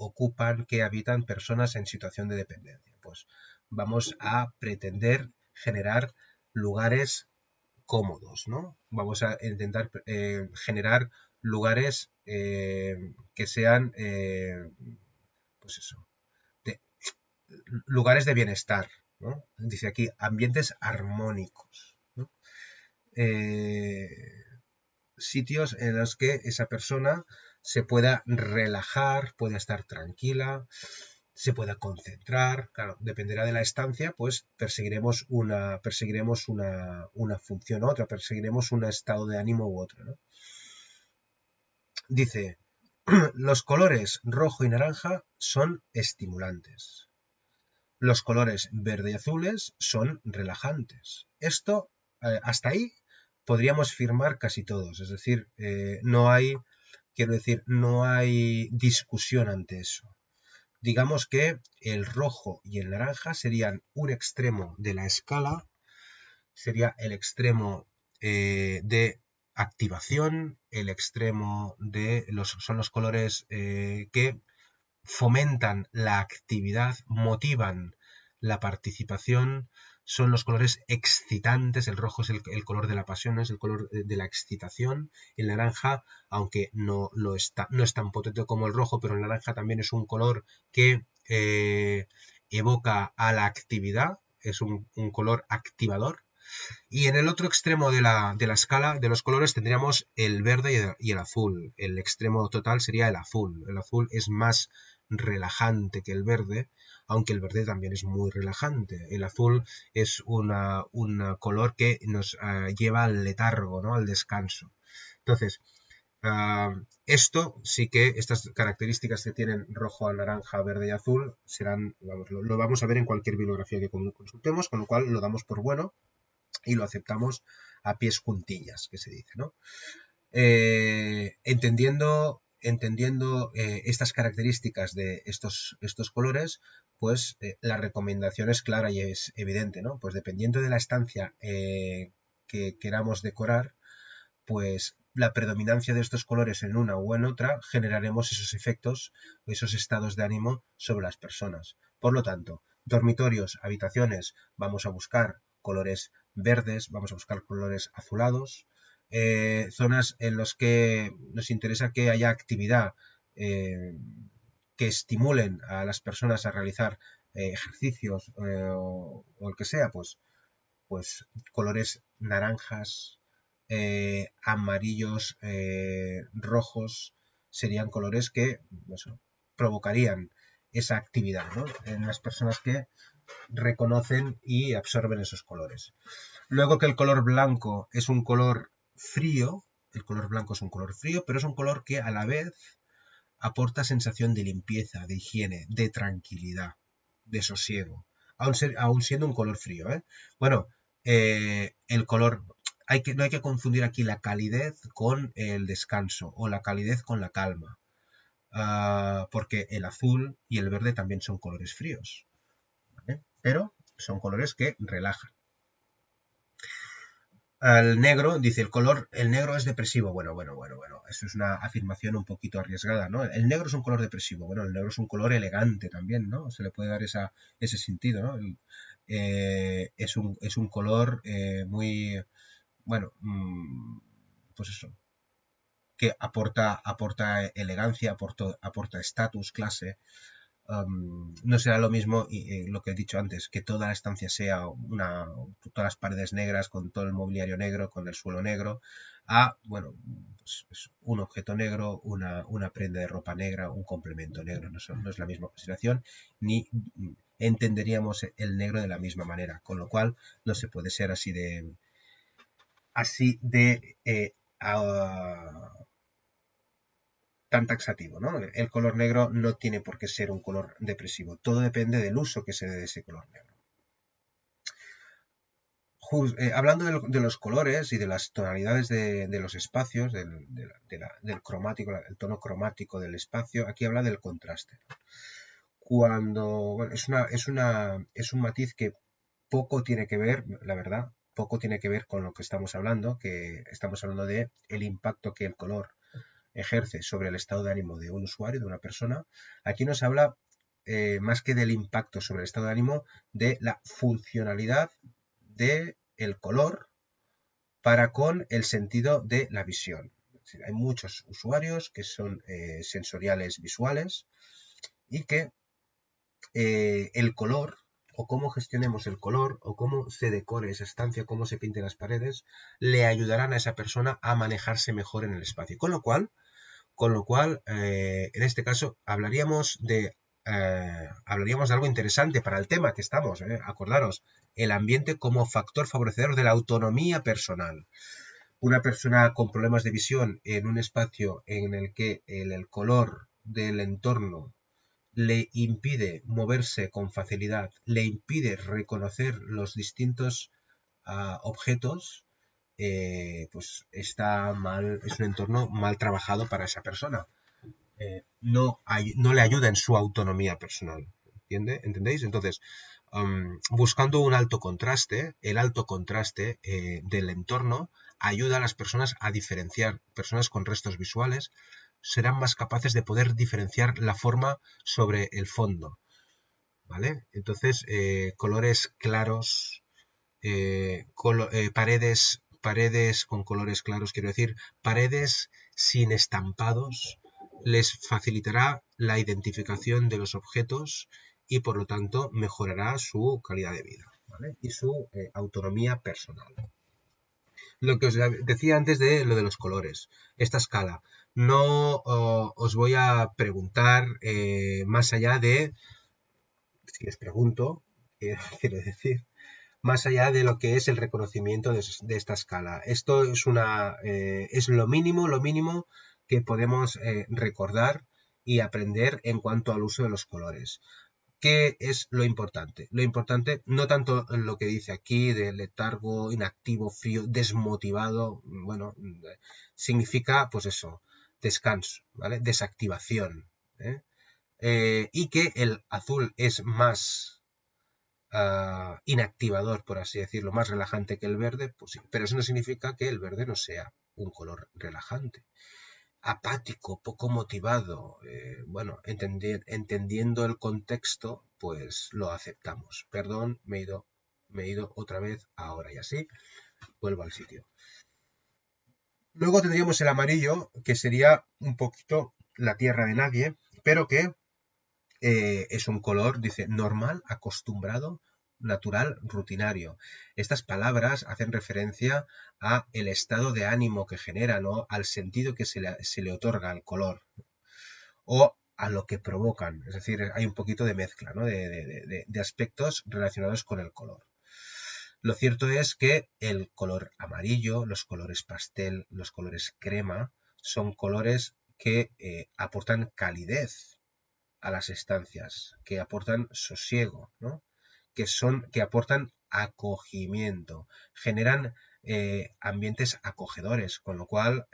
A: habitan personas en situación de dependencia? Pues vamos a pretender generar lugares cómodos, ¿no? Vamos a intentar generar lugares que sean, pues eso, de- lugares de bienestar, ¿no? Dice aquí, ambientes armónicos, ¿no? eh, Sitios en los que esa persona se pueda relajar, pueda estar tranquila, se pueda concentrar. Claro, dependerá de la estancia, pues perseguiremos una función u otra, perseguiremos un estado de ánimo u otro, ¿no? Dice, los colores rojo y naranja son estimulantes. Los colores verde y azules son relajantes. Esto, hasta ahí, podríamos firmar casi todos. Es decir, no hay discusión ante eso. Digamos que el rojo y el naranja serían un extremo de la escala, sería el extremo de activación, el extremo son los colores que fomentan la actividad, motivan la participación, son los colores excitantes, el rojo es el color de la pasión, es el color de la excitación, el naranja, aunque no es tan potente como el rojo, pero el naranja también es un color que evoca a la actividad, es un color activador. Y en el otro extremo de la escala de los colores tendríamos el verde y el azul. El extremo total sería el azul. El azul es más relajante que el verde, aunque el verde también es muy relajante. El azul es un color que nos lleva al letargo, ¿no? Al descanso. Entonces, esto sí que, estas características que tienen rojo, naranja, verde y azul, lo vamos a ver en cualquier bibliografía que consultemos, con lo cual lo damos por bueno y lo aceptamos a pies juntillas, que se dice, ¿no? Entendiendo estas características de estos colores, pues la recomendación es clara y es evidente, ¿no? Pues dependiendo de la estancia que queramos decorar, pues la predominancia de estos colores en una u en otra generaremos esos efectos, esos estados de ánimo sobre las personas. Por lo tanto, dormitorios, habitaciones, vamos a buscar colores verdes, vamos a buscar colores azulados, zonas en las que nos interesa que haya actividad que estimulen a las personas a realizar ejercicios o el que sea, pues colores naranjas, amarillos, rojos, serían colores que eso, provocarían esa actividad, ¿no?, en las personas que reconocen y absorben esos colores. Luego que el color blanco es un color frío, el color blanco es un color frío, pero es un color que a la vez aporta sensación de limpieza, de higiene, de tranquilidad, de sosiego, aun siendo un color frío, ¿eh? Bueno, el color, no hay que confundir aquí la calidez con el descanso o la calidez con la calma, porque el azul y el verde también son colores fríos, ¿vale? Pero son colores que relajan. Al negro, dice el negro es depresivo. Bueno. Eso es una afirmación un poquito arriesgada, ¿no? El negro es un color depresivo. Bueno, el negro es un color elegante también, ¿no? Se le puede dar ese sentido, ¿no? Es un color muy, bueno, pues eso, que aporta elegancia, aporta estatus, clase. No será lo mismo lo que he dicho antes, que toda la estancia sea todas las paredes negras, con todo el mobiliario negro, con el suelo negro, bueno, pues un objeto negro, una prenda de ropa negra, un complemento negro. No es la misma consideración, ni entenderíamos el negro de la misma manera, con lo cual no se puede ser tan taxativo, ¿no? El color negro no tiene por qué ser un color depresivo. Todo depende del uso que se dé de ese color negro. Hablando de los colores y de las tonalidades de los espacios, del cromático, el tono cromático del espacio, aquí habla del contraste. Bueno, es un matiz que poco tiene que ver, la verdad, poco tiene que ver con lo que estamos hablando, de el impacto que el color ejerce sobre el estado de ánimo de un usuario, de una persona. Aquí nos habla, más que del impacto sobre el estado de ánimo, de la funcionalidad del color para con el sentido de la visión. Es decir, hay muchos usuarios que son sensoriales visuales y que el color, o cómo gestionemos el color, o cómo se decore esa estancia, cómo se pinten las paredes, le ayudarán a esa persona a manejarse mejor en el espacio. Con lo cual, en este caso, hablaríamos de algo interesante para el tema que estamos. Acordaros, el ambiente como factor favorecedor de la autonomía personal. Una persona con problemas de visión en un espacio en el que el color del entorno le impide moverse con facilidad, le impide reconocer los distintos objetos, pues está mal, es un entorno mal trabajado para esa persona. No le ayuda en su autonomía personal. ¿Entendéis? Entonces, buscando un alto contraste, el alto contraste del entorno ayuda a las personas a diferenciar. Personas con restos visuales serán más capaces de poder diferenciar la forma sobre el fondo, ¿vale? Entonces, colores claros, paredes con colores claros, quiero decir, paredes sin estampados, les facilitará la identificación de los objetos y por lo tanto mejorará su calidad de vida, ¿vale? Y su autonomía personal. Lo que os decía antes de lo de los colores, esta escala, no os voy a preguntar más allá de, si les pregunto, quiero decir, más allá de lo que es el reconocimiento de esta escala. Esto es lo mínimo que podemos recordar y aprender en cuanto al uso de los colores. ¿Qué es lo importante? Lo importante, no tanto en lo que dice aquí de letargo, inactivo, frío, desmotivado, bueno, significa, pues eso, descanso, ¿vale? Desactivación, ¿eh? Y que el azul es más inactivador, por así decirlo, más relajante que el verde, pues sí, pero eso no significa que el verde no sea un color relajante. Apático, poco motivado, bueno, entendiendo el contexto, pues lo aceptamos. Perdón, me he ido otra vez ahora y así, vuelvo al sitio. Luego tendríamos el amarillo, que sería un poquito la tierra de nadie, pero que es un color, dice, normal, acostumbrado, natural, rutinario. Estas palabras hacen referencia a el estado de ánimo que genera, ¿no? Al sentido que se le otorga al color o a lo que provocan. Es decir, hay un poquito de mezcla, ¿no? de aspectos relacionados con el color. Lo cierto es que el color amarillo, los colores pastel, los colores crema, son colores que aportan calidez a las estancias, que aportan sosiego, ¿no? que aportan acogimiento, generan ambientes acogedores, con lo cual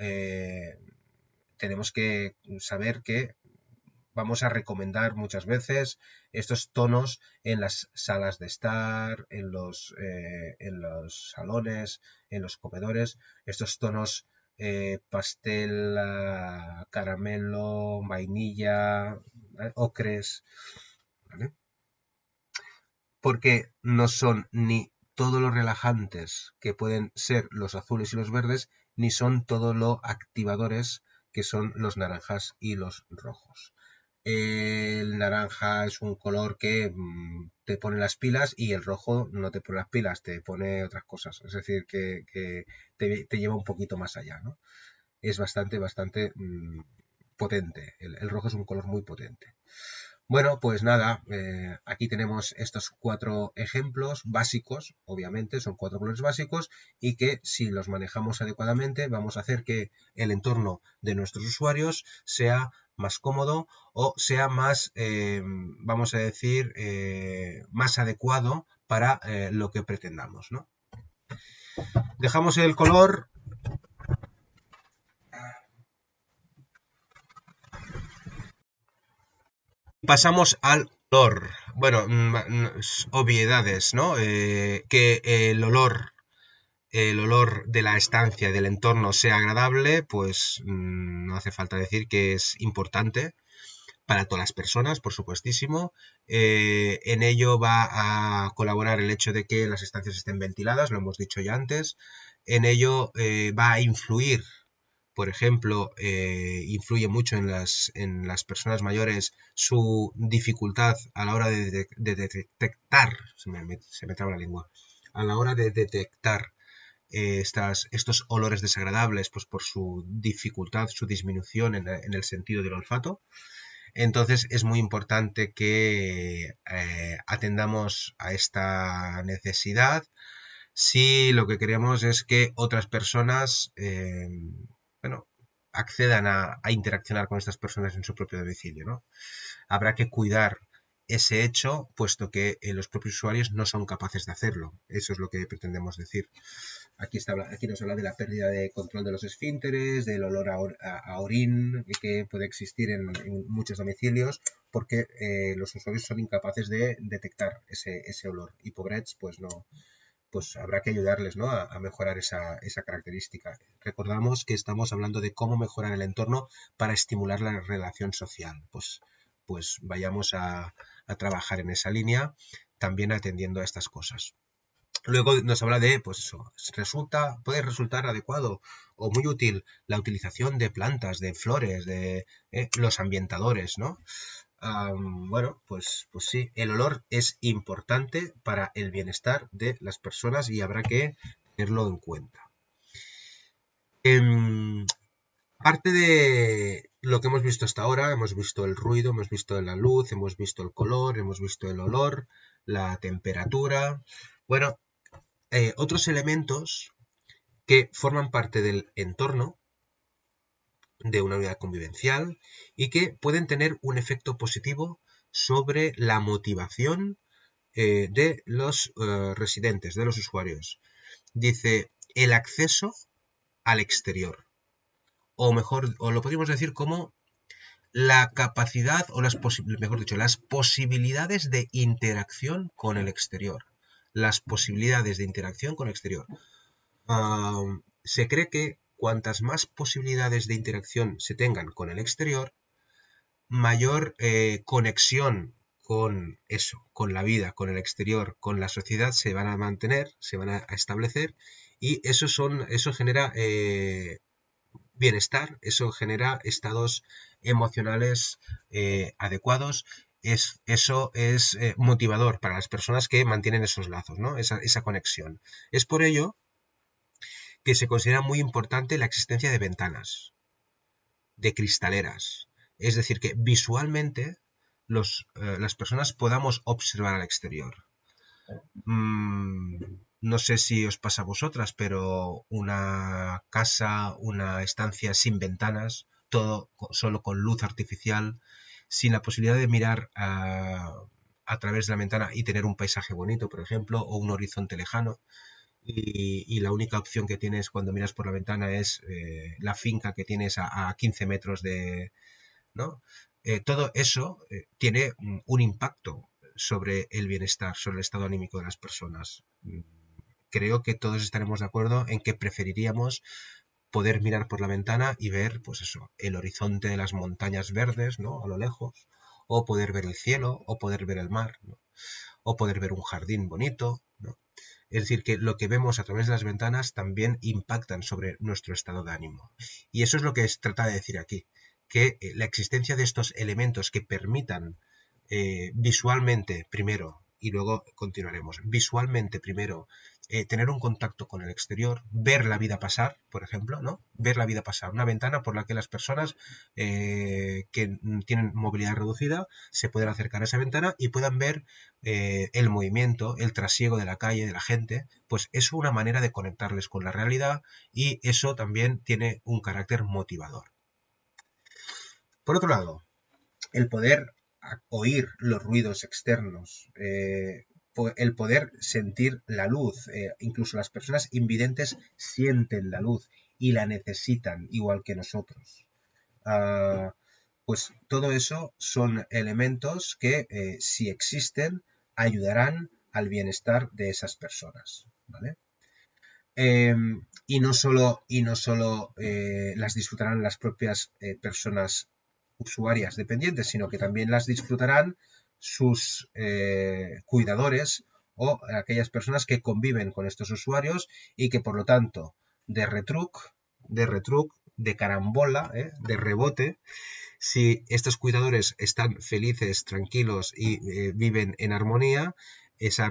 A: tenemos que saber que vamos a recomendar muchas veces estos tonos en las salas de estar, en los salones, en los comedores, estos tonos pastel, caramelo, vainilla, ocres, ¿vale? Porque no son ni todo lo relajantes que pueden ser los azules y los verdes, ni son todo lo activadores que son los naranjas y los rojos. El naranja es un color que te pone las pilas y el rojo no te pone las pilas, te pone otras cosas. Es decir, que te lleva un poquito más allá, ¿no? Es bastante potente. El rojo es un color muy potente. Bueno, pues nada, aquí tenemos estos 4 ejemplos básicos, obviamente, son 4 colores básicos y que si los manejamos adecuadamente vamos a hacer que el entorno de nuestros usuarios sea más cómodo o sea más, vamos a decir, más adecuado para lo que pretendamos, ¿no? Dejamos el color. Pasamos al olor. Bueno, obviedades, ¿no? Que el olor de la estancia, del entorno sea agradable, pues no hace falta decir que es importante para todas las personas, por supuestísimo. En ello va a colaborar el hecho de que las estancias estén ventiladas, lo hemos dicho ya antes. En ello va a influir, por ejemplo, influye mucho en las personas mayores su dificultad a la hora de detectar, se me traba la lengua, a la hora de detectar estos olores desagradables, pues por su dificultad, su disminución en el sentido del olfato. Entonces es muy importante que atendamos a esta necesidad si lo que queremos es que otras personas bueno, accedan a interaccionar con estas personas en su propio domicilio, ¿no? Habrá que cuidar ese hecho, puesto que los propios usuarios no son capaces de hacerlo. Eso es lo que pretendemos decir. Aquí nos habla de la pérdida de control de los esfínteres, del olor a orín que puede existir en muchos domicilios, porque los usuarios son incapaces de detectar ese olor. Y pobrets, pues no, pues habrá que ayudarles, ¿no? a mejorar esa característica. Recordamos que estamos hablando de cómo mejorar el entorno para estimular la relación social. Pues vayamos a trabajar en esa línea, también atendiendo a estas cosas. Luego nos habla de, pues eso, puede resultar adecuado o muy útil la utilización de plantas, de flores, de los ambientadores, ¿no? Bueno, pues sí, el olor es importante para el bienestar de las personas y habrá que tenerlo en cuenta. Aparte de lo que hemos visto hasta ahora, hemos visto el ruido, hemos visto la luz, hemos visto el color, hemos visto el olor, la temperatura. Bueno, otros elementos que forman parte del entorno de una unidad convivencial y que pueden tener un efecto positivo sobre la motivación de los residentes, de los usuarios. Dice, el acceso al exterior, o mejor, o lo podríamos decir como la capacidad, o mejor dicho, las posibilidades de interacción con el exterior. Las posibilidades de interacción con el exterior. Se cree que cuantas más posibilidades de interacción se tengan con el exterior, mayor conexión con eso, con la vida, con el exterior, con la sociedad se van a mantener, se van a establecer y eso genera bienestar, eso genera estados emocionales adecuados eso es motivador para las personas que mantienen esos lazos, ¿no? Esa conexión. Es por ello que se considera muy importante la existencia de ventanas, de cristaleras. Es decir, que visualmente las personas podamos observar al exterior. No sé si os pasa a vosotras, pero una casa, una estancia sin ventanas, todo solo con luz artificial, sin la posibilidad de mirar a través de la ventana y tener un paisaje bonito, por ejemplo, o un horizonte lejano. Y la única opción que tienes cuando miras por la ventana es la finca que tienes a 15 metros de, ¿no? Todo eso tiene un impacto sobre el bienestar, sobre el estado anímico de las personas. Creo que todos estaremos de acuerdo en que preferiríamos poder mirar por la ventana y ver, pues eso, el horizonte de las montañas verdes, ¿no? A lo lejos, o poder ver el cielo, o poder ver el mar, ¿no? O poder ver un jardín bonito, ¿no? Es decir, que lo que vemos a través de las ventanas también impactan sobre nuestro estado de ánimo. Y eso es lo que trata de decir aquí, que la existencia de estos elementos que permitan visualmente primero, y luego continuaremos, visualmente primero tener un contacto con el exterior, ver la vida pasar, por ejemplo, ¿no? Ver la vida pasar, una ventana por la que las personas que tienen movilidad reducida se pueden acercar a esa ventana y puedan ver el movimiento, el trasiego de la calle, de la gente, pues es una manera de conectarles con la realidad y eso también tiene un carácter motivador. Por otro lado, el poder oír los ruidos externos, el poder sentir la luz, incluso las personas invidentes sienten la luz y la necesitan igual que nosotros. Pues todo eso son elementos que, si existen, ayudarán al bienestar de esas personas, ¿vale? Y no solo las disfrutarán las propias personas usuarias dependientes, sino que también las disfrutarán sus cuidadores o aquellas personas que conviven con estos usuarios y que por lo tanto de carambola, de rebote, si estos cuidadores están felices, tranquilos y viven en armonía, esa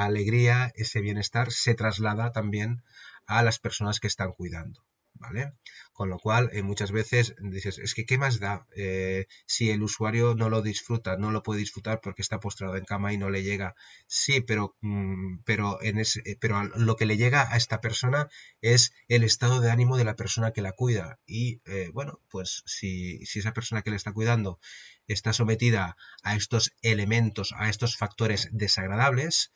A: alegría, ese bienestar se traslada también a las personas que están cuidando, ¿vale? Con lo cual, muchas veces dices, es que ¿qué más da si el usuario no lo disfruta, no lo puede disfrutar porque está postrado en cama y no le llega? Sí, pero lo que le llega a esta persona es el estado de ánimo de la persona que la cuida. Y bueno, pues si esa persona que le está cuidando está sometida a estos elementos, a estos factores desagradables,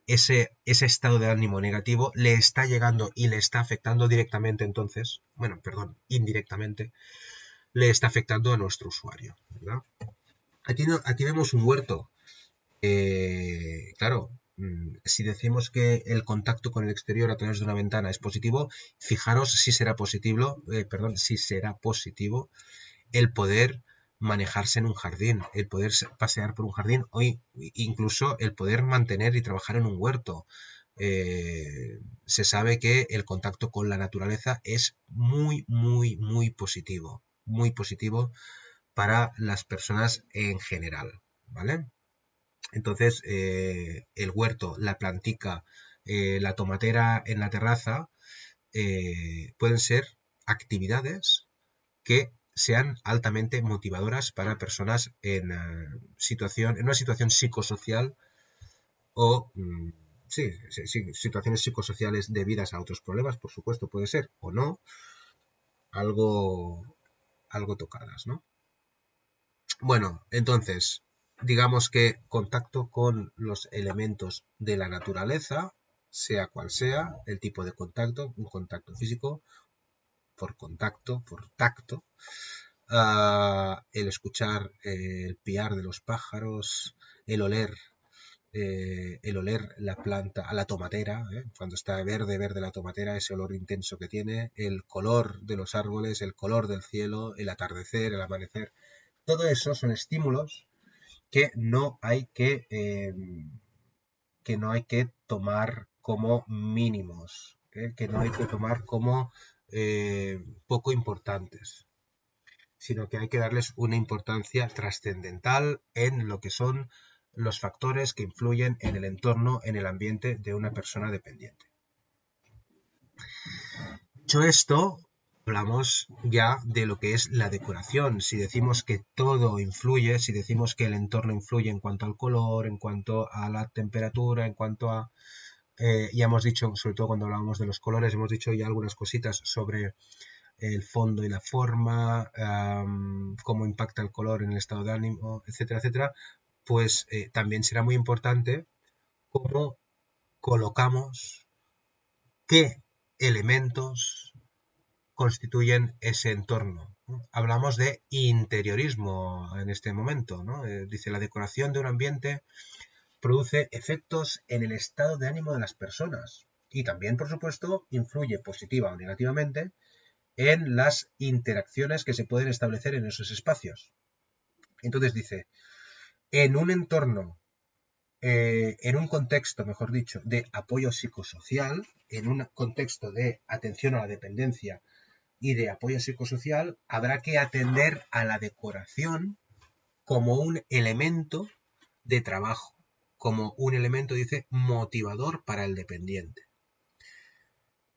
A: ese estado de ánimo negativo le está llegando y le está afectando directamente entonces, bueno, perdón, indirectamente, le está afectando a nuestro usuario, ¿verdad? Aquí vemos un huerto. Claro, si decimos que el contacto con el exterior a través de una ventana es positivo, fijaros si será positivo, si será positivo el poder manejarse en un jardín, el poder pasear por un jardín o incluso el poder mantener y trabajar en un huerto. Se sabe que el contacto con la naturaleza es muy, muy, muy positivo para las personas en general, ¿vale? Entonces, el huerto, la plantica, la tomatera en la terraza, pueden ser actividades que sean altamente motivadoras para personas en una situación psicosocial o situaciones psicosociales debidas a otros problemas, por supuesto, puede ser, o no, algo, algo tocadas, ¿no? Bueno, entonces, digamos que contacto con los elementos de la naturaleza, sea cual sea el tipo de contacto, un contacto físico, por tacto, el escuchar el piar de los pájaros, el oler la planta, a la tomatera, cuando está verde, verde la tomatera, ese olor intenso que tiene, el color de los árboles, el color del cielo, el atardecer, el amanecer. Todo eso son estímulos que no hay que tomar como mínimos, que no hay que tomar como poco importantes. sino que hay que darles una importancia trascendental en lo que son los factores que influyen en el entorno, en el ambiente de una persona dependiente. Dicho esto, hablamos ya de lo que es la decoración. Si decimos que todo influye, si decimos que el entorno influye en cuanto al color, en cuanto a la temperatura, en cuanto a... ya hemos dicho, sobre todo cuando hablábamos de los colores, hemos dicho ya algunas cositas sobre el fondo y la forma, cómo impacta el color en el estado de ánimo, etcétera, etcétera, pues también será muy importante cómo colocamos, qué elementos constituyen ese entorno. Hablamos de interiorismo en este momento, ¿no? Dice, la decoración de un ambiente produce efectos en el estado de ánimo de las personas y también, por supuesto, influye positiva o negativamente en las interacciones que se pueden establecer en esos espacios. Entonces dice, en un entorno, en un contexto, mejor dicho, de apoyo psicosocial, en un contexto de atención a la dependencia y de apoyo psicosocial, habrá que atender a la decoración como un elemento de trabajo, como un elemento, dice, motivador para el dependiente.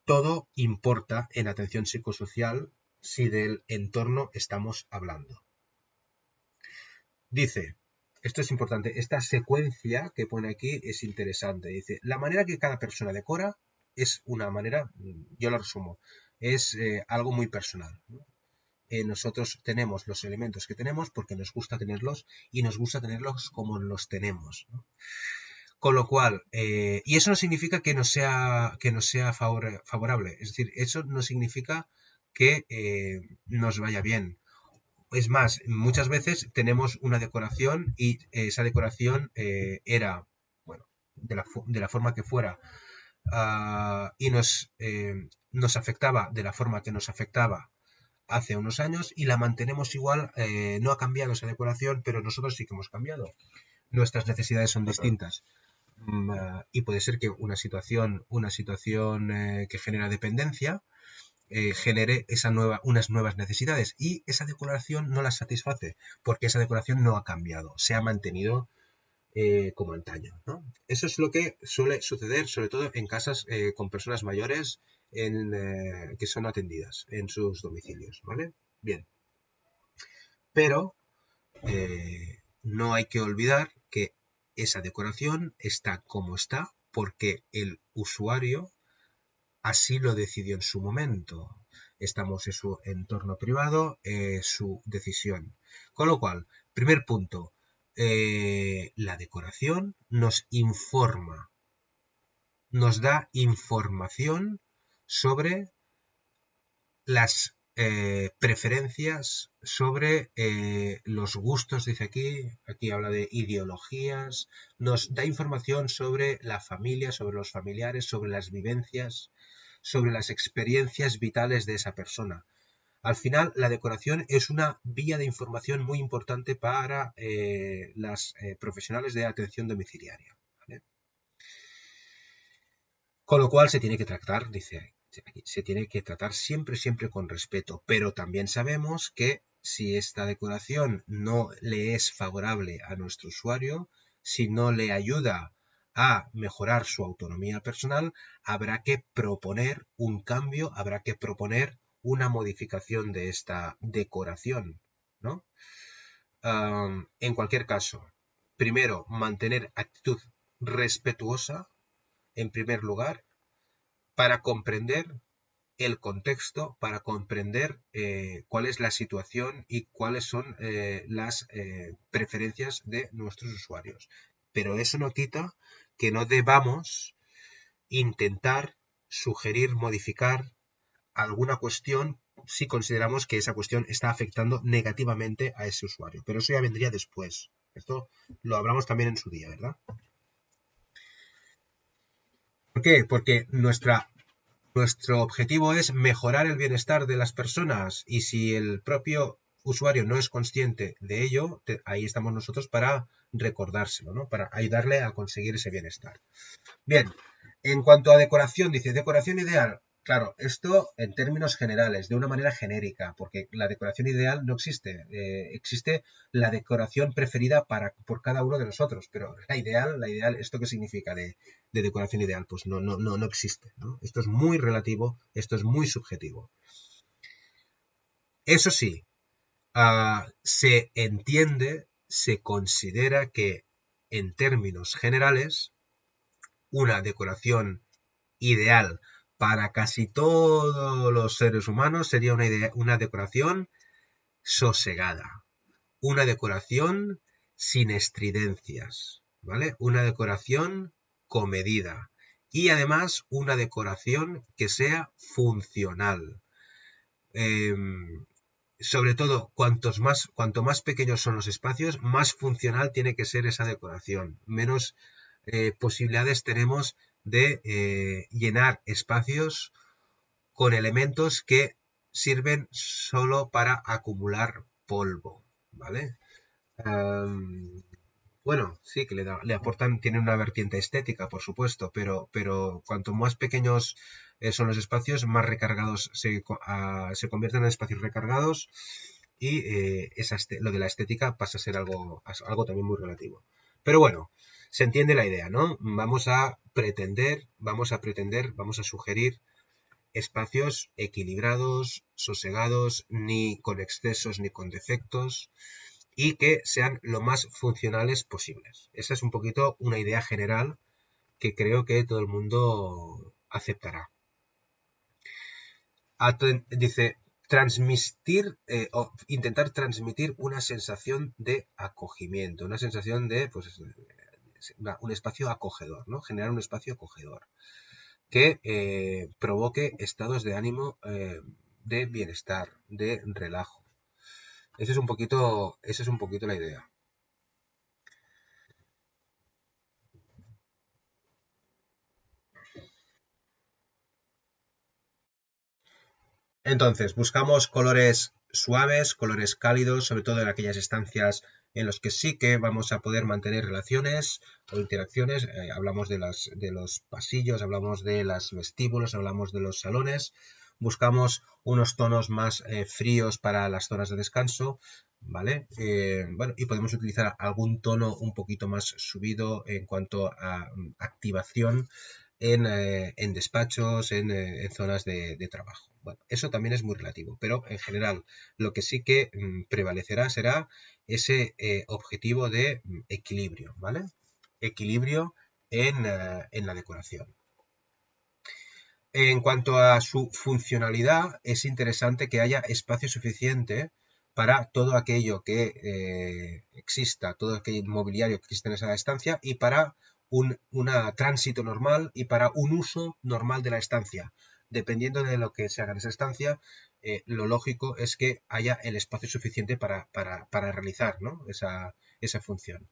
A: Todo importa en atención psicosocial si del entorno estamos hablando. Dice, esto es importante, esta secuencia que pone aquí es interesante. Dice, la manera que cada persona decora es una manera, yo la resumo, es algo muy personal, ¿no? Nosotros tenemos los elementos que tenemos porque nos gusta tenerlos y nos gusta tenerlos como los tenemos, ¿no? Con lo cual, y eso no significa que no sea favorable, es decir, eso no significa que nos vaya bien. Es más, muchas veces tenemos una decoración y esa decoración era, bueno, de la forma que fuera, y nos afectaba de la forma que nos afectaba hace unos años y la mantenemos igual, no ha cambiado esa decoración, pero nosotros sí que hemos cambiado. Nuestras necesidades son distintas. Y puede ser que una situación que genera dependencia genere unas nuevas necesidades y esa decoración no las satisface porque esa decoración no ha cambiado, se ha mantenido como antaño, ¿no? Eso es lo que suele suceder, sobre todo en casas con personas mayores que son atendidas en sus domicilios, ¿vale? Bien. Pero no hay que olvidar que esa decoración está como está porque el usuario así lo decidió en su momento. Estamos en su entorno privado, su decisión. Con lo cual, primer punto, la decoración nos informa, nos da información sobre las preferencias, sobre los gustos, dice aquí habla de ideologías, nos da información sobre la familia, sobre los familiares, sobre las vivencias, sobre las experiencias vitales de esa persona. Al final, la decoración es una vía de información muy importante para las profesionales de atención domiciliaria, ¿vale? Con lo cual se tiene que tratar, dice aquí, se tiene que tratar siempre, siempre con respeto, pero también sabemos que si esta decoración no le es favorable a nuestro usuario, si no le ayuda a mejorar su autonomía personal, habrá que proponer un cambio, habrá que proponer una modificación de esta decoración, ¿no? En cualquier caso, primero, mantener actitud respetuosa, en primer lugar, para comprender el contexto, para comprender cuál es la situación y cuáles son las preferencias de nuestros usuarios. Pero eso no quita que no debamos intentar sugerir, modificar alguna cuestión si consideramos que esa cuestión está afectando negativamente a ese usuario. Pero eso ya vendría después. Esto lo hablamos también en su día, ¿verdad? ¿Por qué? Porque nuestro objetivo es mejorar el bienestar de las personas y si el propio usuario no es consciente de ello, ahí estamos nosotros para recordárselo, ¿no? Para ayudarle a conseguir ese bienestar. Bien, en cuanto a decoración, dice, decoración ideal. Claro, esto en términos generales, de una manera genérica, porque la decoración ideal no existe. Existe la decoración preferida por cada uno de nosotros, pero la ideal, ¿esto qué significa de decoración ideal? Pues no existe, ¿no? Esto es muy relativo, esto es muy subjetivo. Eso sí, se entiende, se considera que en términos generales, una decoración ideal para casi todos los seres humanos sería una decoración sosegada, una decoración sin estridencias, ¿vale? Una decoración comedida y además una decoración que sea funcional. Eh, Sobre todo, cuanto más pequeños son los espacios, más funcional tiene que ser esa decoración. Menos posibilidades tenemos de llenar espacios con elementos que sirven solo para acumular polvo, ¿vale? Um, bueno, sí, que le aportan, tienen una vertiente estética, por supuesto, pero cuanto más pequeños son los espacios, más recargados se convierten en espacios recargados y lo de la estética pasa a ser algo también muy relativo. Pero bueno, se entiende la idea, ¿no? Vamos a sugerir espacios equilibrados, sosegados, ni con excesos ni con defectos, y que sean lo más funcionales posibles. Esa es un poquito una idea general que creo que todo el mundo aceptará. Dice, intentar transmitir una sensación de acogimiento, una sensación de, pues, un espacio acogedor, ¿no? Generar un espacio acogedor que provoque estados de ánimo de bienestar, de relajo. Esa es un poquito la idea. Entonces, buscamos colores suaves, colores cálidos, sobre todo en aquellas estancias en las que sí que vamos a poder mantener relaciones o interacciones. Hablamos de los pasillos, hablamos de los vestíbulos, hablamos de los salones. Buscamos unos tonos más fríos para las zonas de descanso, ¿vale? Bueno, y podemos utilizar algún tono un poquito más subido en cuanto a activación en despachos, en zonas de trabajo. Bueno, eso también es muy relativo, pero en general lo que sí que prevalecerá será ese objetivo de equilibrio, ¿vale? Equilibrio en la decoración. En cuanto a su funcionalidad, es interesante que haya espacio suficiente para todo aquello que exista, todo aquel mobiliario que existe en esa estancia y para un tránsito normal y para un uso normal de la estancia. Dependiendo de lo que se haga en esa estancia, lo lógico es que haya el espacio suficiente para realizar, ¿no? esa función.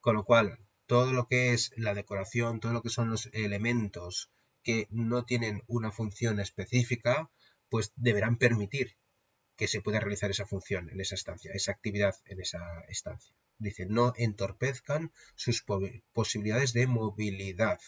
A: Con lo cual, todo lo que es la decoración, todo lo que son los elementos que no tienen una función específica, pues deberán permitir que se pueda realizar esa función en esa estancia, esa actividad en esa estancia. Dice, no entorpezcan sus posibilidades de movilidad.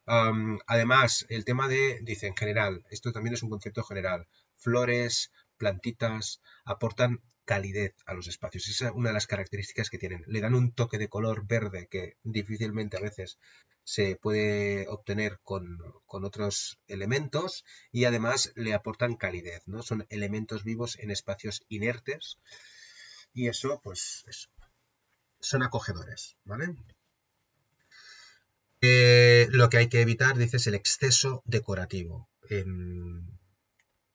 A: Además, el tema dice en general, esto también es un concepto general, flores, plantitas, aportan calidez a los espacios. Esa es una de las características que tienen. Le dan un toque de color verde que difícilmente a veces se puede obtener con otros elementos y además le aportan calidez, ¿no? Son elementos vivos en espacios inertes y eso, pues, son acogedores, ¿vale? Lo que hay que evitar, dice, es el exceso decorativo.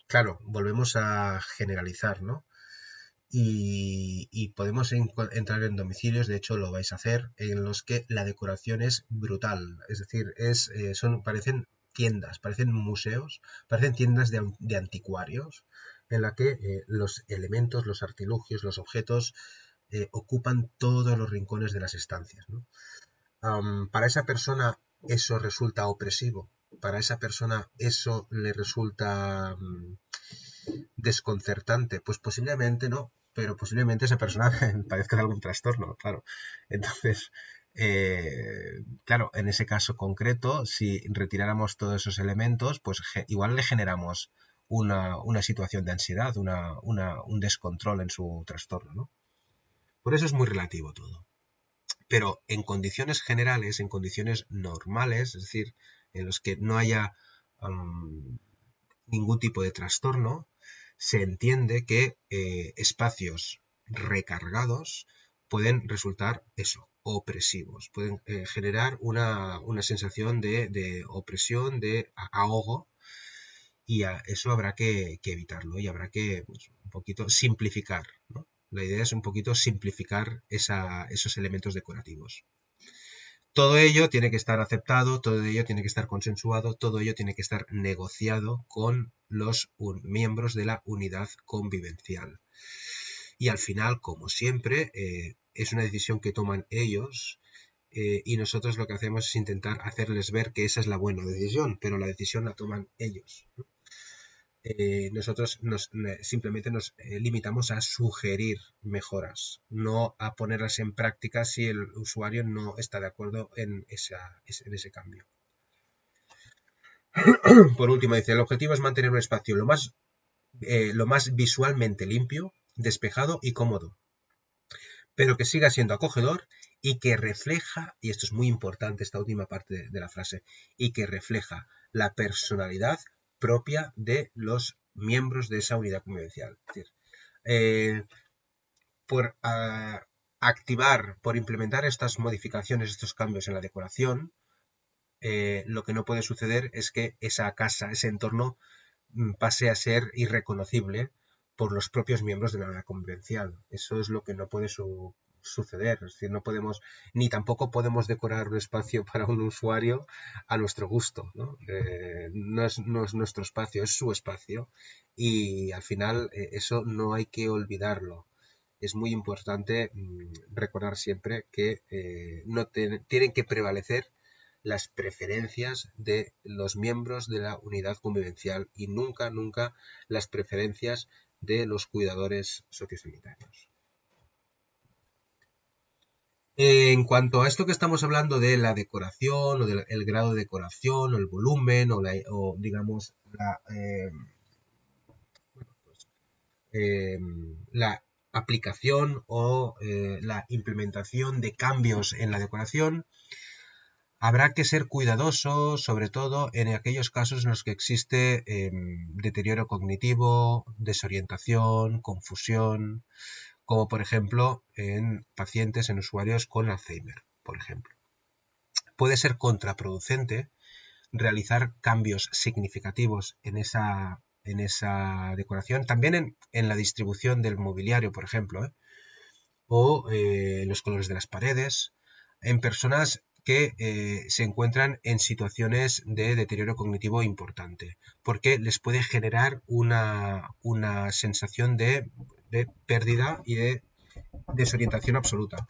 A: Claro, volvemos a generalizar, ¿no? Y podemos entrar en domicilios, de hecho lo vais a hacer, en los que la decoración es brutal. Es decir, parecen tiendas, parecen museos, parecen tiendas de anticuarios, en la que los elementos, los artilugios, los objetos ocupan todos los rincones de las estancias, ¿no? Para esa persona eso resulta opresivo, para esa persona eso le resulta desconcertante, pues posiblemente no, pero posiblemente esa persona padezca de algún trastorno, claro. Entonces, Claro, en ese caso concreto, si retiráramos todos esos elementos, pues igual le generamos una situación de ansiedad, un descontrol en su trastorno, ¿no? Por eso es muy relativo todo. Pero en condiciones generales, en condiciones normales, es decir, en los que no haya ningún tipo de trastorno, se entiende que espacios recargados pueden resultar eso, opresivos, pueden generar una sensación de opresión, de ahogo, y eso habrá que evitarlo y habrá que pues, un poquito simplificar, ¿no? La idea es un poquito simplificar esos elementos decorativos. Todo ello tiene que estar aceptado, todo ello tiene que estar consensuado, todo ello tiene que estar negociado con los miembros de la unidad convivencial. Y al final, como siempre, es una decisión que toman ellos y nosotros lo que hacemos es intentar hacerles ver que esa es la buena decisión, pero la decisión la toman ellos, ¿no? Nosotros simplemente nos limitamos a sugerir mejoras, no a ponerlas en práctica si el usuario no está de acuerdo en ese cambio. Por último, dice, el objetivo es mantener un espacio lo más visualmente limpio, despejado y cómodo, pero que siga siendo acogedor y que refleja, y esto es muy importante, esta última parte de la frase, y que refleja la personalidad propia de los miembros de esa unidad convivencial. Es decir, por activar, por implementar estas modificaciones, estos cambios en la decoración, lo que no puede suceder es que esa casa, ese entorno, pase a ser irreconocible por los propios miembros de la unidad convivencial. Eso es lo que no puede suceder. Es decir, no podemos, ni tampoco podemos decorar un espacio para un usuario a nuestro gusto, ¿no? No es nuestro espacio, es su espacio. Y al final eso no hay que olvidarlo. Es muy importante recordar siempre que no tienen que prevalecer las preferencias de los miembros de la unidad convivencial y nunca, nunca las preferencias de los cuidadores sociosanitarios. En cuanto a esto que estamos hablando de la decoración o del grado de decoración o el volumen o digamos la aplicación o la implementación de cambios en la decoración, habrá que ser cuidadoso, sobre todo en aquellos casos en los que existe deterioro cognitivo, desorientación, confusión, como por ejemplo en pacientes, en usuarios con Alzheimer, por ejemplo. Puede ser contraproducente realizar cambios significativos en esa decoración, también en la distribución del mobiliario, por ejemplo, o los colores de las paredes, en personas que se encuentran en situaciones de deterioro cognitivo importante, porque les puede generar una sensación de pérdida y de desorientación absoluta.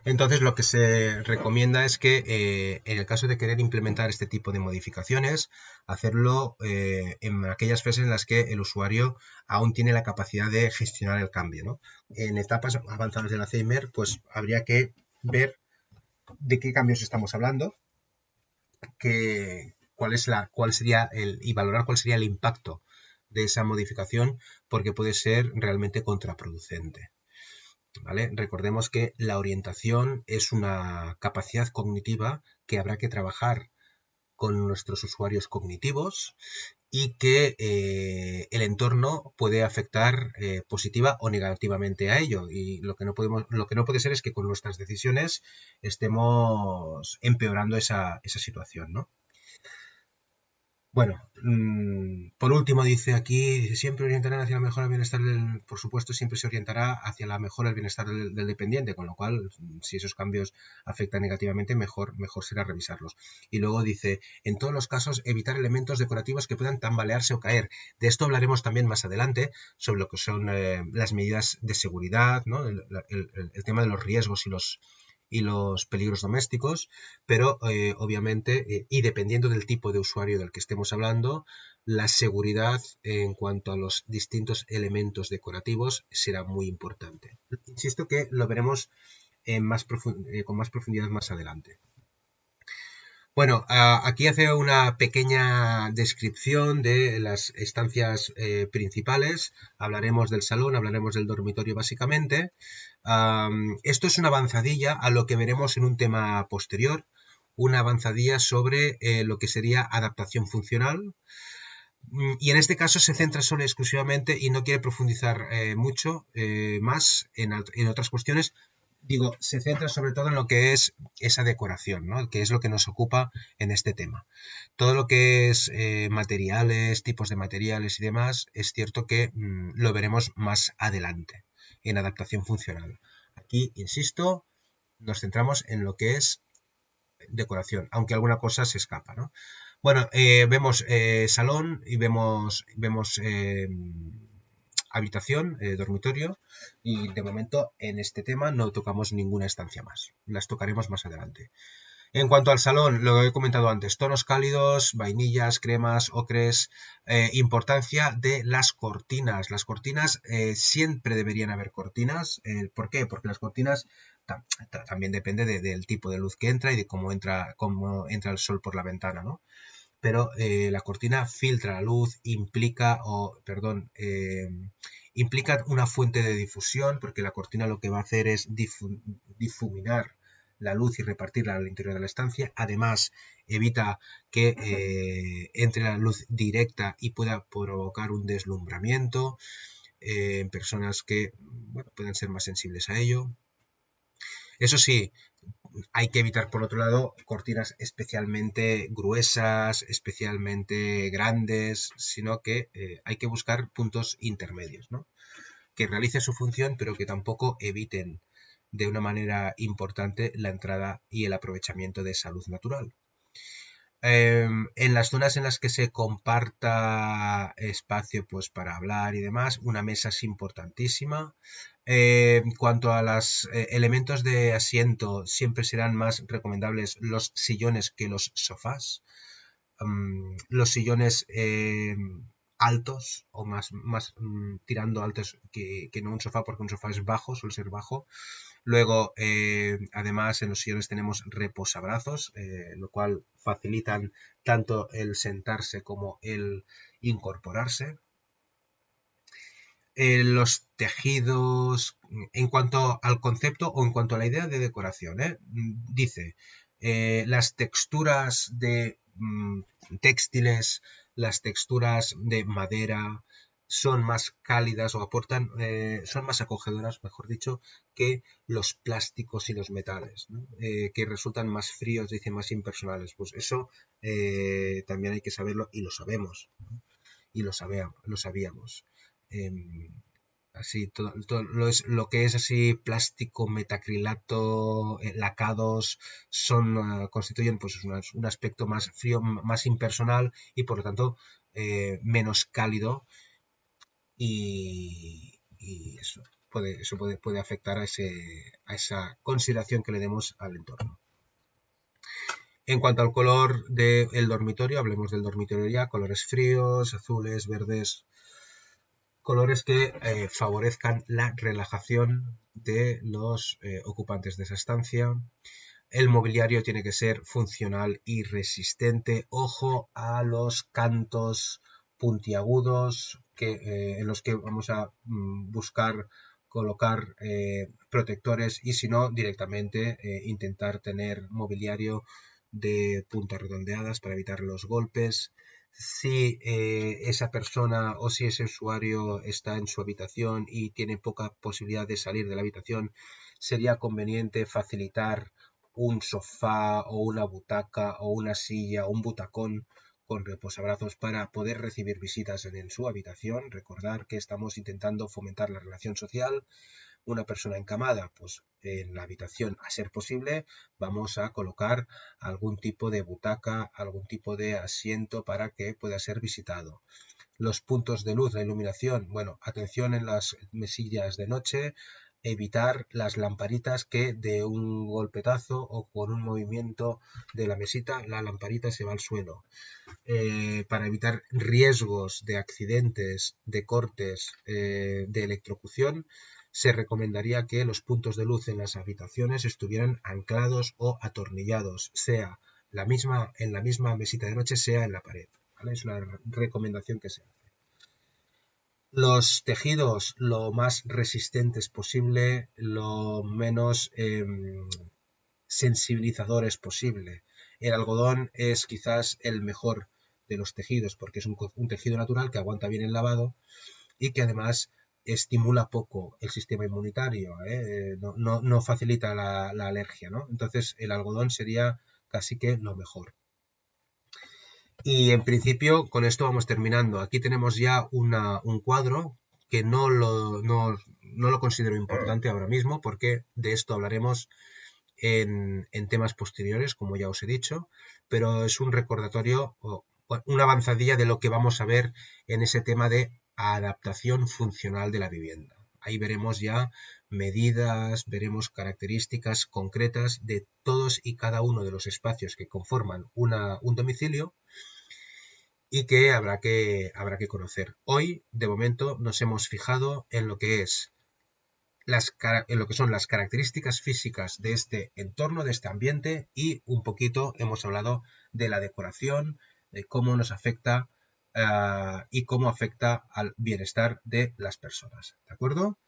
A: Entonces lo que se recomienda es que en el caso de querer implementar este tipo de modificaciones, hacerlo en aquellas fases en las que el usuario aún tiene la capacidad de gestionar el cambio, ¿no? En etapas avanzadas del Alzheimer, pues habría que ver de qué cambios estamos hablando, cuál sería y valorar cuál sería el impacto de esa modificación, porque puede ser realmente contraproducente. ¿Vale? Recordemos que la orientación es una capacidad cognitiva que habrá que trabajar con nuestros usuarios cognitivos y que el entorno puede afectar positiva o negativamente a ello. Y lo que no puede ser es que con nuestras decisiones estemos empeorando esa situación, ¿no? Bueno, por último dice aquí, siempre orientará hacia la mejora del bienestar por supuesto, siempre se orientará hacia la mejora del bienestar del dependiente, con lo cual, si esos cambios afectan negativamente, mejor será revisarlos. Y luego dice, en todos los casos, evitar elementos decorativos que puedan tambalearse o caer. De esto hablaremos también más adelante, sobre lo que son las medidas de seguridad, ¿no? El tema de los riesgos y los peligros domésticos, pero obviamente, y dependiendo del tipo de usuario del que estemos hablando, la seguridad en cuanto a los distintos elementos decorativos será muy importante. Insisto que lo veremos con más profundidad más adelante. Bueno, aquí hace una pequeña descripción de las estancias principales. Hablaremos del salón, hablaremos del dormitorio básicamente. Esto es una avanzadilla a lo que veremos en un tema posterior, una avanzadilla sobre lo que sería adaptación funcional. Y en este caso se centra solo y exclusivamente y no quiere profundizar mucho más en otras cuestiones. Digo, se centra sobre todo en lo que es esa decoración, ¿no? Que es lo que nos ocupa en este tema. Todo lo que es materiales, tipos de materiales y demás, es cierto que lo veremos más adelante en adaptación funcional. Aquí, insisto, nos centramos en lo que es decoración, aunque alguna cosa se escapa, ¿no? Bueno, vemos salón y vemos habitación, dormitorio, y de momento en este tema no tocamos ninguna estancia más. Las tocaremos más adelante. En cuanto al salón, lo he comentado antes, tonos cálidos, vainillas, cremas, ocres, importancia de las cortinas. Las cortinas, siempre deberían haber cortinas. ¿Por qué? Porque las cortinas también depende del tipo de luz que entra y de cómo entra el sol por la ventana, ¿no? Pero la cortina filtra la luz, implica una fuente de difusión, porque la cortina lo que va a hacer es difuminar la luz y repartirla al interior de la estancia. Además, evita que entre la luz directa y pueda provocar un deslumbramiento en personas que pueden ser más sensibles a ello. Eso sí, hay que evitar, por otro lado, cortinas especialmente gruesas, especialmente grandes, sino que hay que buscar puntos intermedios, ¿no? Que realicen su función, pero que tampoco eviten de una manera importante la entrada y el aprovechamiento de esa luz natural. En las zonas en las que se comparta espacio pues, para hablar y demás, una mesa es importantísima. En cuanto a los elementos de asiento, siempre serán más recomendables los sillones que los sofás. Los sillones altos o más tirando altos que no un sofá, porque un sofá es bajo, suele ser bajo. Luego, además, en los sillones tenemos reposabrazos, lo cual facilitan tanto el sentarse como el incorporarse. Los tejidos, en cuanto al concepto o en cuanto a la idea de decoración, dice, las texturas de textiles, las texturas de madera, son más cálidas o son más acogedoras, mejor dicho, que los plásticos y los metales, ¿no? Que resultan más fríos, dicen, más impersonales. Pues eso también hay que saberlo y lo sabemos, ¿no? Y lo sabíamos. Así, todo lo que es así plástico, metacrilato, lacados, constituyen pues un aspecto más frío, más impersonal y por lo tanto menos cálido, y eso puede afectar a esa consideración que le demos al entorno. En cuanto al color del dormitorio, hablemos del dormitorio ya, colores fríos, azules, verdes, colores que favorezcan la relajación de los ocupantes de esa estancia. El mobiliario tiene que ser funcional y resistente. Ojo a los cantos puntiagudos en los que vamos a buscar colocar protectores, y si no, directamente intentar tener mobiliario de puntas redondeadas para evitar los golpes. Si esa persona o si ese usuario está en su habitación y tiene poca posibilidad de salir de la habitación, sería conveniente facilitar un sofá o una butaca o una silla o un butacón con reposabrazos para poder recibir visitas en su habitación. Recordar que estamos intentando fomentar la relación social. Una persona encamada, pues en la habitación, a ser posible, vamos a colocar algún tipo de butaca, algún tipo de asiento para que pueda ser visitado. Los puntos de luz, la iluminación, bueno, atención en las mesillas de noche, evitar las lamparitas que de un golpetazo o con un movimiento de la mesita la lamparita se va al suelo. Para evitar riesgos de accidentes, de cortes, de electrocución, se recomendaría que los puntos de luz en las habitaciones estuvieran anclados o atornillados, sea en la misma mesita de noche, sea en la pared, ¿vale? Es una recomendación que se hace. Los tejidos lo más resistentes posible, lo menos sensibilizadores posible. El algodón es quizás el mejor de los tejidos porque es un tejido natural que aguanta bien el lavado y que además estimula poco el sistema inmunitario, no facilita la alergia, ¿no? Entonces el algodón sería casi que lo mejor. Y en principio con esto vamos terminando. Aquí tenemos ya un cuadro que no lo considero importante ahora mismo porque de esto hablaremos en temas posteriores, como ya os he dicho, pero es un recordatorio o una avanzadilla de lo que vamos a ver en ese tema de adaptación funcional de la vivienda. Ahí veremos ya medidas, veremos características concretas de todos y cada uno de los espacios que conforman un domicilio y que habrá que conocer. Hoy, de momento, nos hemos fijado en lo que son las características físicas de este entorno, de este ambiente, y un poquito hemos hablado de la decoración, de cómo nos afecta y cómo afecta al bienestar de las personas. ¿De acuerdo?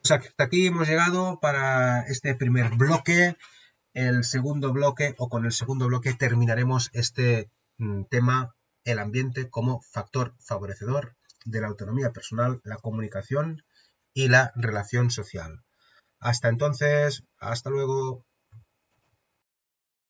A: Pues hasta aquí hemos llegado para este primer bloque. El segundo bloque, o con el segundo bloque, terminaremos este tema, el ambiente como factor favorecedor de la autonomía personal, la comunicación y la relación social. Hasta entonces, hasta luego.